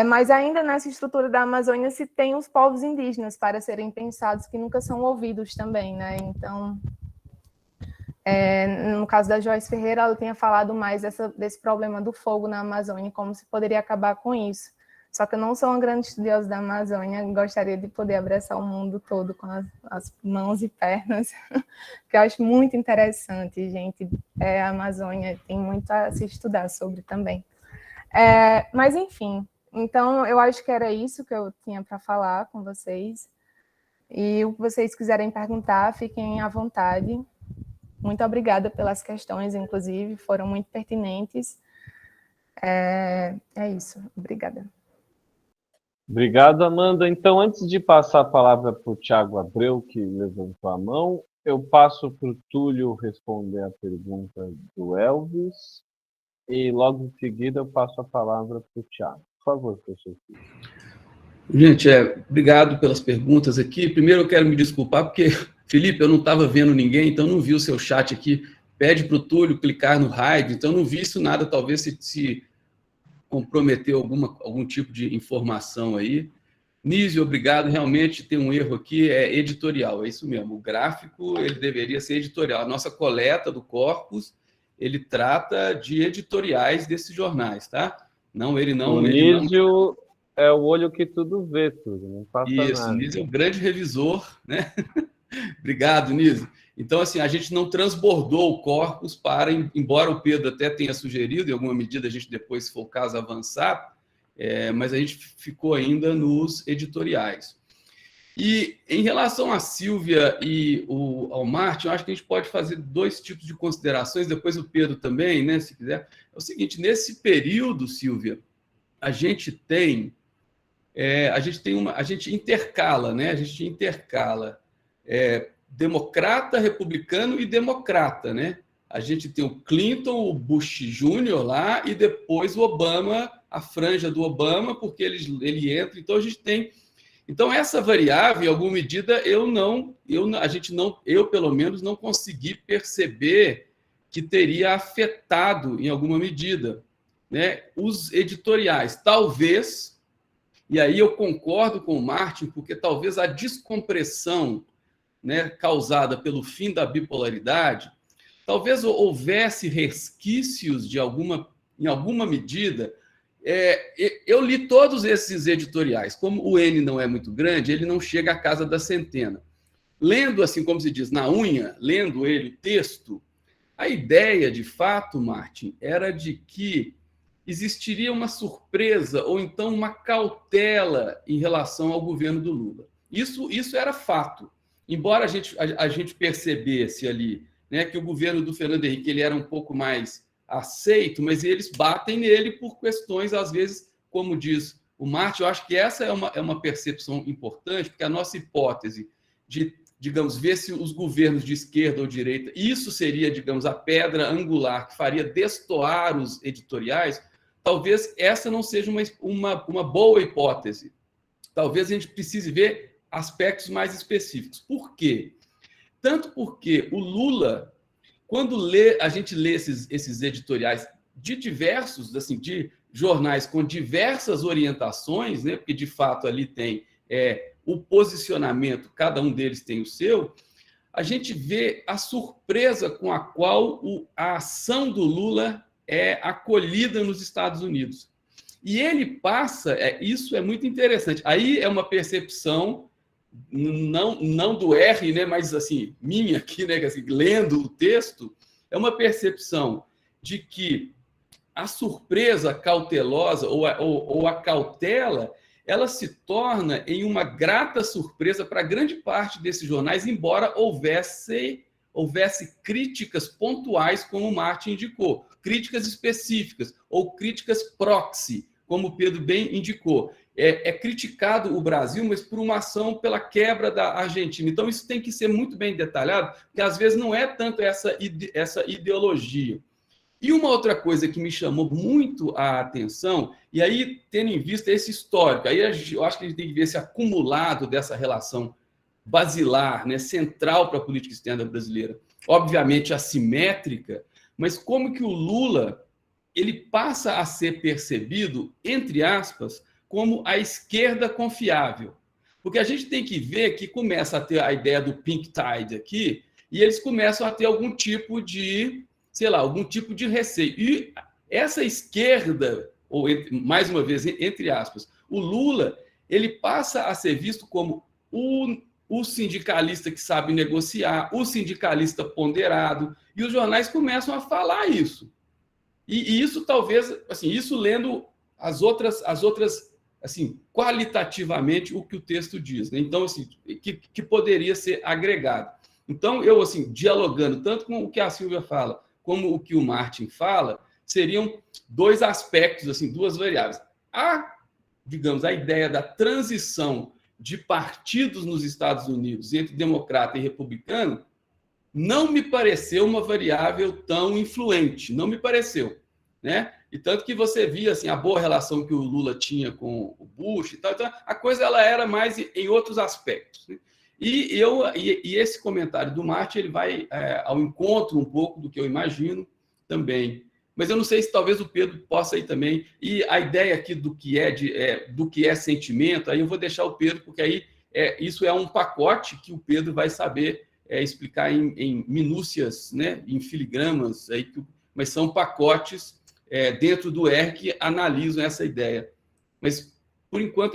Mas ainda nessa estrutura da Amazônia se tem os povos indígenas para serem pensados, que nunca são ouvidos também, né? Então, no caso da Joyce Ferreira, ela tinha falado mais desse problema do fogo na Amazônia, como se poderia acabar com isso. Só que eu não sou uma grande estudiosa da Amazônia, gostaria de poder abraçar o mundo todo com as mãos e pernas, que eu acho muito interessante, gente. A Amazônia tem muito a se estudar sobre também. Mas, enfim, então eu acho que era isso que eu tinha para falar com vocês. E o que vocês quiserem perguntar, fiquem à vontade. Muito obrigada pelas questões, inclusive, foram muito pertinentes. É isso, obrigada. Obrigado, Amanda. Então, antes de passar a palavra para o Thiago Abreu, que levantou a mão, eu passo para o Túlio responder a pergunta do Elvis e logo em seguida eu passo a palavra para o Thiago. Por favor, professor. Gente, obrigado pelas perguntas aqui. Primeiro eu quero me desculpar porque, Felipe, eu não estava vendo ninguém, então não vi o seu chat aqui. Pede para o Túlio clicar no hide, então não vi isso nada, talvez se comprometeu algum tipo de informação aí. Nísio, obrigado. Realmente tem um erro aqui, é editorial, é isso mesmo. O gráfico ele deveria ser editorial. A nossa coleta do corpus ele trata de editoriais desses jornais, tá? Não, ele não... O Nísio é o olho que tudo vê, tudo, não passa Isso, nada. o Nísio é um grande revisor, né? Obrigado, Nísio. Então, assim, a gente não transbordou o corpus para, embora o Pedro até tenha sugerido, em alguma medida a gente depois, se for o caso, avançar, mas a gente ficou ainda nos editoriais. E em relação à Sílvia e ao Martin, eu acho que a gente pode fazer 2 tipos de considerações, depois o Pedro também, né, se quiser. É o seguinte, nesse período, Sílvia, a gente intercala, né? A gente intercala democrata, republicano e democrata, né? A gente tem o Clinton, o Bush Jr. lá e depois o Obama, a franja do Obama, porque ele entra. Então a gente tem. Então essa variável, em alguma medida, eu pelo menos não consegui perceber que teria afetado em alguma medida, né, os editoriais. Talvez, e aí eu concordo com o Martin, porque talvez a descompressão, né, causada pelo fim da bipolaridade, talvez houvesse resquícios em alguma medida. Eu li todos esses editoriais. Como o N não é muito grande, ele não chega à casa da centena. Lendo, assim como se diz, na unha, lendo ele, o texto, a ideia, de fato, Martin, era de que existiria uma surpresa ou então uma cautela em relação ao governo do Lula. Isso era fato. Embora a gente percebesse ali, né, que o governo do Fernando Henrique ele era um pouco mais aceito, mas eles batem nele por questões, às vezes, como diz o Martin, eu acho que essa é uma percepção importante, porque a nossa hipótese de, digamos, ver se os governos de esquerda ou direita, isso seria, digamos, a pedra angular que faria destoar os editoriais, talvez essa não seja uma boa hipótese. Talvez a gente precise ver aspectos mais específicos. Por quê? Tanto porque o Lula, quando a gente lê esses editoriais de diversos, assim, de jornais com diversas orientações, né, porque de fato ali tem o posicionamento, cada um deles tem o seu, a gente vê a surpresa com a qual a ação do Lula é acolhida nos Estados Unidos. E ele passa, isso é muito interessante, aí é uma percepção não do R, né, mas assim, minha aqui, né, assim, lendo o texto, é uma percepção de que a surpresa cautelosa ou a cautela, ela se torna em uma grata surpresa para grande parte desses jornais, embora houvesse críticas pontuais, como o Martin indicou, críticas específicas ou críticas proxy, como o Pedro bem indicou. É criticado o Brasil, mas por uma ação pela quebra da Argentina. Então, isso tem que ser muito bem detalhado, porque às vezes não é tanto essa ideologia. E uma outra coisa que me chamou muito a atenção, e aí, tendo em vista esse histórico, aí eu acho que a gente tem que ver esse acumulado dessa relação basilar, né, central para a política externa brasileira, obviamente assimétrica, mas como que o Lula ele passa a ser percebido, entre aspas, como a esquerda confiável. Porque a gente tem que ver que começa a ter a ideia do pink tide aqui, e eles começam a ter algum tipo de, sei lá, algum tipo de receio. E essa esquerda, ou mais uma vez, entre aspas, o Lula, ele passa a ser visto como o sindicalista que sabe negociar, o sindicalista ponderado, e os jornais começam a falar isso. E isso talvez, assim, isso lendo as outras assim, qualitativamente o que o texto diz, né? Então, assim, que poderia ser agregado. Então, eu, assim, dialogando tanto com o que a Sílvia fala, como o que o Martin fala, seriam 2 aspectos, assim, 2 variáveis. Digamos, a ideia da transição de partidos nos Estados Unidos entre democrata e republicano não me pareceu uma variável tão influente, não me pareceu, né? E tanto que você via assim, a boa relação que o Lula tinha com o Bush e tal, então a coisa ela era mais em outros aspectos, né? E esse comentário do Martin ele vai ao encontro um pouco do que eu imagino também. Mas eu não sei se talvez o Pedro possa ir também. E a ideia aqui do que é sentimento, aí eu vou deixar o Pedro, porque aí isso é um pacote que o Pedro vai saber explicar em minúcias, né, em filigramas. Aí mas são pacotes dentro do R que analisam essa ideia. Mas, por enquanto,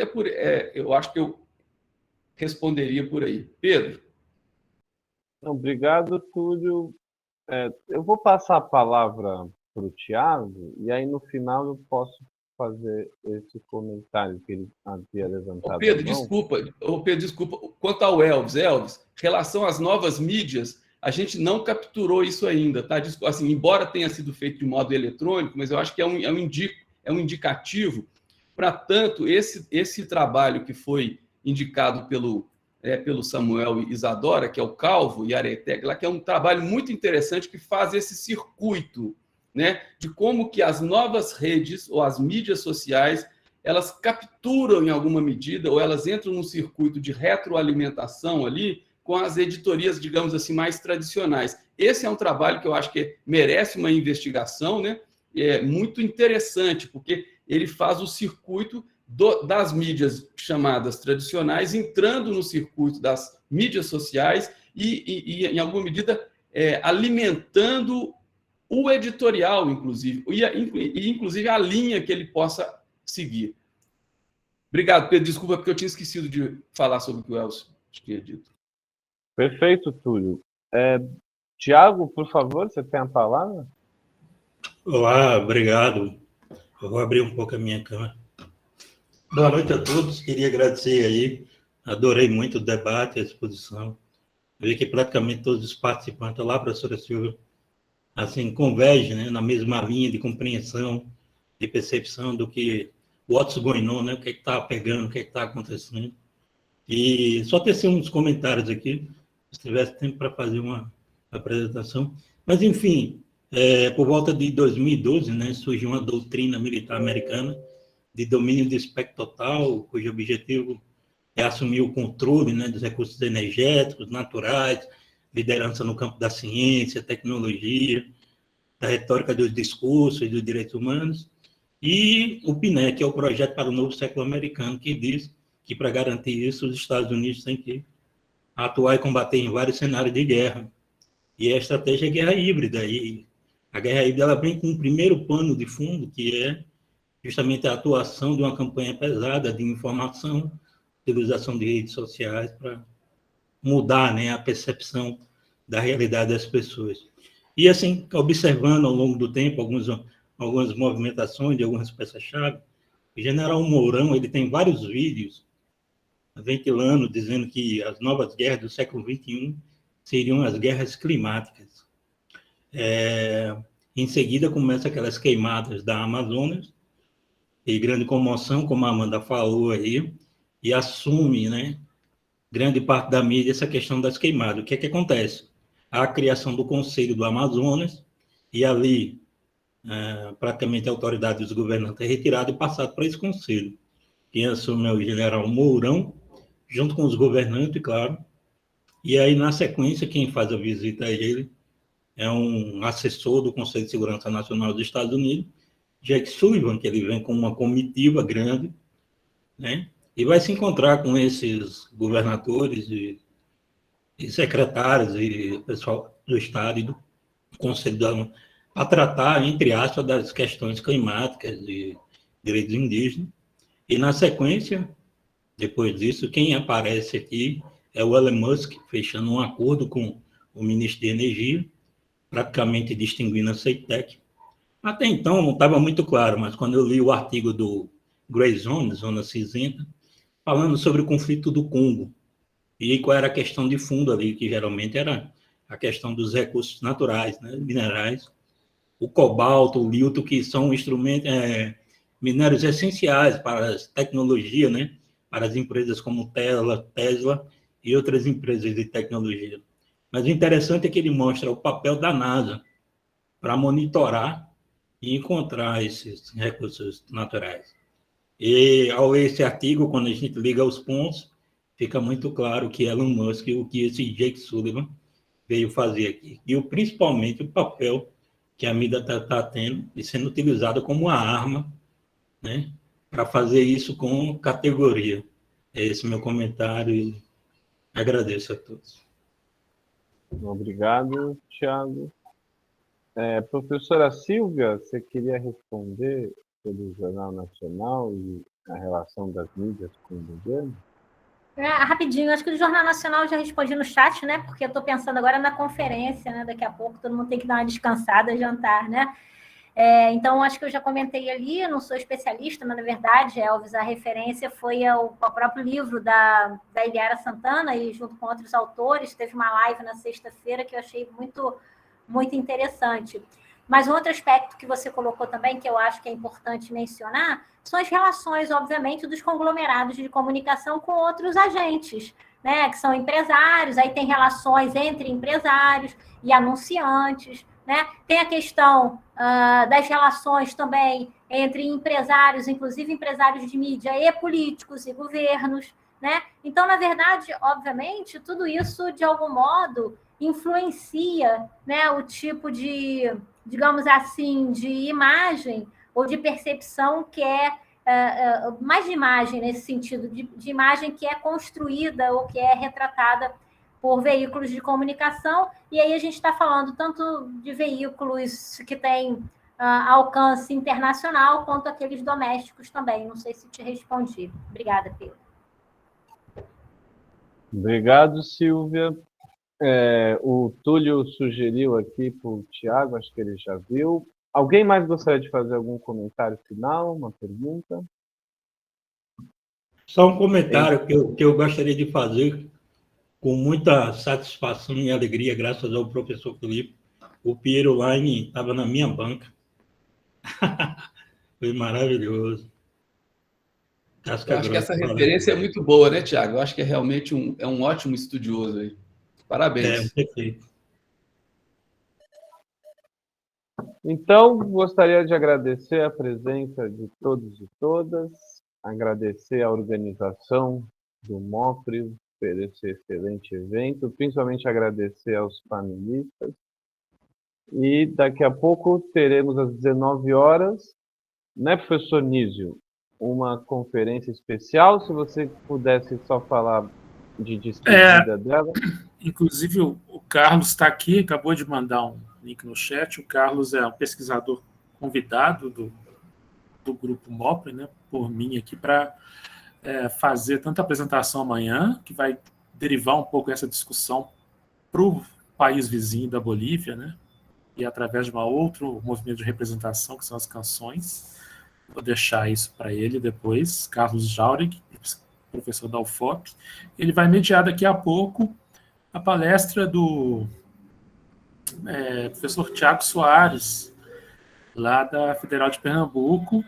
eu acho que eu responderia por aí. Pedro? Obrigado, Túlio. Eu vou passar a palavra para o Tiago, e aí no final eu posso fazer esse comentário que ele havia levantado. Pedro, desculpa. Quanto ao Elvis, relação às novas mídias, a gente não capturou isso ainda, tá? Assim, embora tenha sido feito de modo eletrônico, mas eu acho que é um indicativo para tanto esse trabalho que foi indicado pelo Samuel Isadora, que é o Calvo e Aretec, lá, que é um trabalho muito interessante que faz esse circuito, né, de como que as novas redes ou as mídias sociais elas capturam em alguma medida ou elas entram num circuito de retroalimentação ali com as editorias, digamos assim, mais tradicionais. Esse é um trabalho que eu acho que merece uma investigação, né? É muito interessante, porque ele faz o circuito das mídias chamadas tradicionais entrando no circuito das mídias sociais e em alguma medida, alimentando o editorial, inclusive, e inclusive a linha que ele possa seguir. Obrigado, Pedro. Desculpa, porque eu tinha esquecido de falar sobre o que o Elcio tinha dito. Perfeito, Túlio. Tiago, por favor, você tem a palavra? Olá, obrigado. Eu vou abrir um pouco a minha câmera. Boa noite a todos. Queria agradecer aí. Adorei muito o debate, a exposição. Eu vi que praticamente todos os participantes lá, professora Silvia, assim, convergem, né, na mesma linha de compreensão, de percepção do que what's going on, né, o que está pegando, o que está acontecendo. E só tecer uns comentários aqui, se tivesse tempo para fazer uma apresentação. Mas, enfim, por volta de 2012, né, surgiu uma doutrina militar americana de domínio de espectro total, cujo objetivo é assumir o controle, né, dos recursos energéticos, naturais, liderança no campo da ciência, tecnologia, da retórica dos discursos e dos direitos humanos, e o PNEC, que é o Projeto para o Novo Século Americano, que diz que, para garantir isso, os Estados Unidos têm que atuar e combater em vários cenários de guerra. E a estratégia é a guerra híbrida, e a guerra híbrida ela vem com um primeiro pano de fundo, que é justamente a atuação de uma campanha pesada de informação, utilização de redes sociais para mudar, né, a percepção da realidade das pessoas. E, assim, observando ao longo do tempo algumas movimentações de algumas peças-chave, o general Mourão ele tem vários vídeos ventilando, dizendo que as novas guerras do século XXI seriam as guerras climáticas. Em seguida, começa aquelas queimadas da Amazonas, e grande comoção, como a Amanda falou aí, e assume, né, grande parte da mídia essa questão das queimadas. O que é que acontece? A criação do Conselho do Amazonas, e ali, praticamente, a autoridade dos governantes é retirada e passada para esse conselho. Quem assume é o general Mourão, junto com os governantes, claro, e aí, na sequência, quem faz a visita a ele é um assessor do Conselho de Segurança Nacional dos Estados Unidos, Jake Sullivan, que ele vem com uma comitiva grande, né? E vai se encontrar com esses governadores e secretários e pessoal do Estado e do Conselho para tratar, entre aspas, das questões climáticas e direitos indígenas. E, na sequência, depois disso, quem aparece aqui é o Elon Musk, fechando um acordo com o ministro de Energia, praticamente distinguindo a CEITEC. Até então, não estava muito claro, mas quando eu li o artigo do Grey Zone, Zona Cinzenta, falando sobre o conflito do Congo, e qual era a questão de fundo ali, que geralmente era a questão dos recursos naturais, né, minerais, o cobalto, o lítio, que são instrumentos, minérios essenciais para as tecnologias, né, para as empresas como Tesla e outras empresas de tecnologia. Mas o interessante é que ele mostra o papel da NASA para monitorar e encontrar esses recursos naturais. E, ao ler esse artigo, quando a gente liga os pontos, fica muito claro que Elon Musk, o que esse Jake Sullivan veio fazer aqui. E, principalmente, o papel que a mídia está tendo e sendo utilizada como uma arma, né, para fazer isso com categoria. Esse é meu comentário e agradeço a todos. Obrigado, Tiago. Professora Silvia, você queria responder sobre o Jornal Nacional e a relação das mídias com o governo? Rapidinho, acho que o Jornal Nacional já respondi no chat, né? Porque eu estou pensando agora na conferência, né? Daqui a pouco todo mundo tem que dar uma descansada, jantar, né? Então, acho que eu já comentei ali, eu não sou especialista, mas, na verdade, Elvis, a referência foi ao próprio livro da Iliara Santana, e junto com outros autores, teve uma live na sexta-feira que eu achei muito, muito interessante. Mas um outro aspecto que você colocou também, que eu acho que é importante mencionar, são as relações, obviamente, dos conglomerados de comunicação com outros agentes, né, que são empresários, aí tem relações entre empresários e anunciantes, né? Tem a questão das relações também entre empresários, inclusive empresários de mídia, e políticos e governos, né? Então, na verdade, obviamente, tudo isso, de algum modo, influencia, né, o tipo de, digamos assim, de imagem ou de percepção que mais de imagem nesse sentido, de imagem que é construída ou que é retratada por veículos de comunicação, e aí a gente está falando tanto de veículos que têm alcance internacional, quanto aqueles domésticos também. Não sei se te respondi. Obrigada, Pedro. Obrigado, Silvia. O Túlio sugeriu aqui para o Tiago, acho que ele já viu. Alguém mais gostaria de fazer algum comentário final, uma pergunta? Só um comentário que eu gostaria de fazer com muita satisfação e alegria, graças ao professor Felipe. O Piero Line estava na minha banca. Foi maravilhoso. Eu acho que essa referência é muito boa, né, Tiago? Eu acho que é realmente um ótimo estudioso aí. Parabéns. Perfeito. Então, gostaria de agradecer a presença de todos e todas, agradecer a organização do MOPRE por esse excelente evento, principalmente agradecer aos panelistas. E daqui a pouco teremos às 19 horas, né, professor Nísio, uma conferência especial. Se você pudesse só falar de despedida dela. Inclusive, o Carlos está aqui, acabou de mandar um link no chat. O Carlos é um pesquisador convidado do grupo MOPRE, né, por mim aqui, para fazer tanta apresentação amanhã, que vai derivar um pouco essa discussão para o país vizinho da Bolívia, né, e através de um outro movimento de representação, que são as canções. Vou deixar isso para ele depois, Carlos Jauregui, professor da UFOP. Ele vai mediar daqui a pouco a palestra do professor Tiago Soares, lá da Federal de Pernambuco,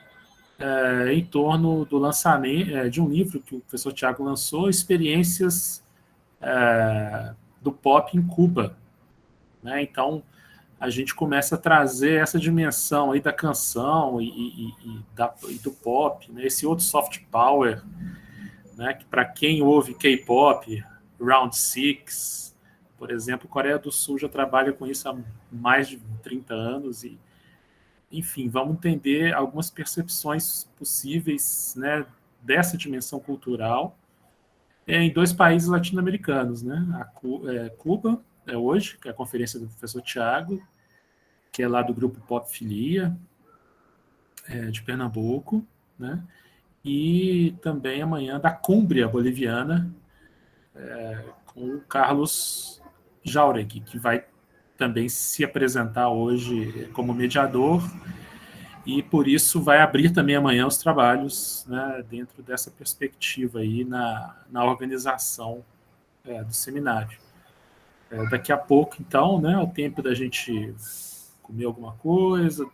em torno do lançamento de um livro que o professor Tiago lançou, Experiências do Pop em Cuba. Né? Então, a gente começa a trazer essa dimensão aí da canção e do pop, né? Esse outro soft power, né? Que para quem ouve K-pop, Round Six, por exemplo, Coreia do Sul já trabalha com isso há mais de 30 anos e, enfim, vamos entender algumas percepções possíveis, né, dessa dimensão cultural em dois países latino-americanos, né? Cuba, hoje, que é a conferência do professor Tiago, que é lá do grupo Pop Filia, de Pernambuco, né? E também amanhã da Cúmbria Boliviana, com o Carlos Jauregui, que vai também se apresentar hoje como mediador, e por isso vai abrir também amanhã os trabalhos, né, dentro dessa perspectiva aí na organização do seminário. Daqui a pouco, então, né, é o tempo da gente comer alguma coisa,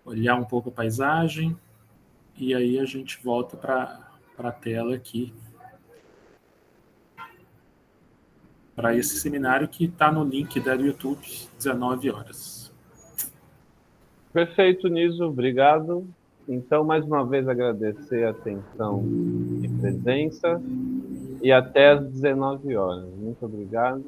olhar um pouco a paisagem, e aí a gente volta para a tela aqui, para esse seminário que está no link do YouTube, 19 horas. Perfeito, Niso, obrigado. Então, mais uma vez, agradecer a atenção e presença, e até às 19 horas. Muito obrigado.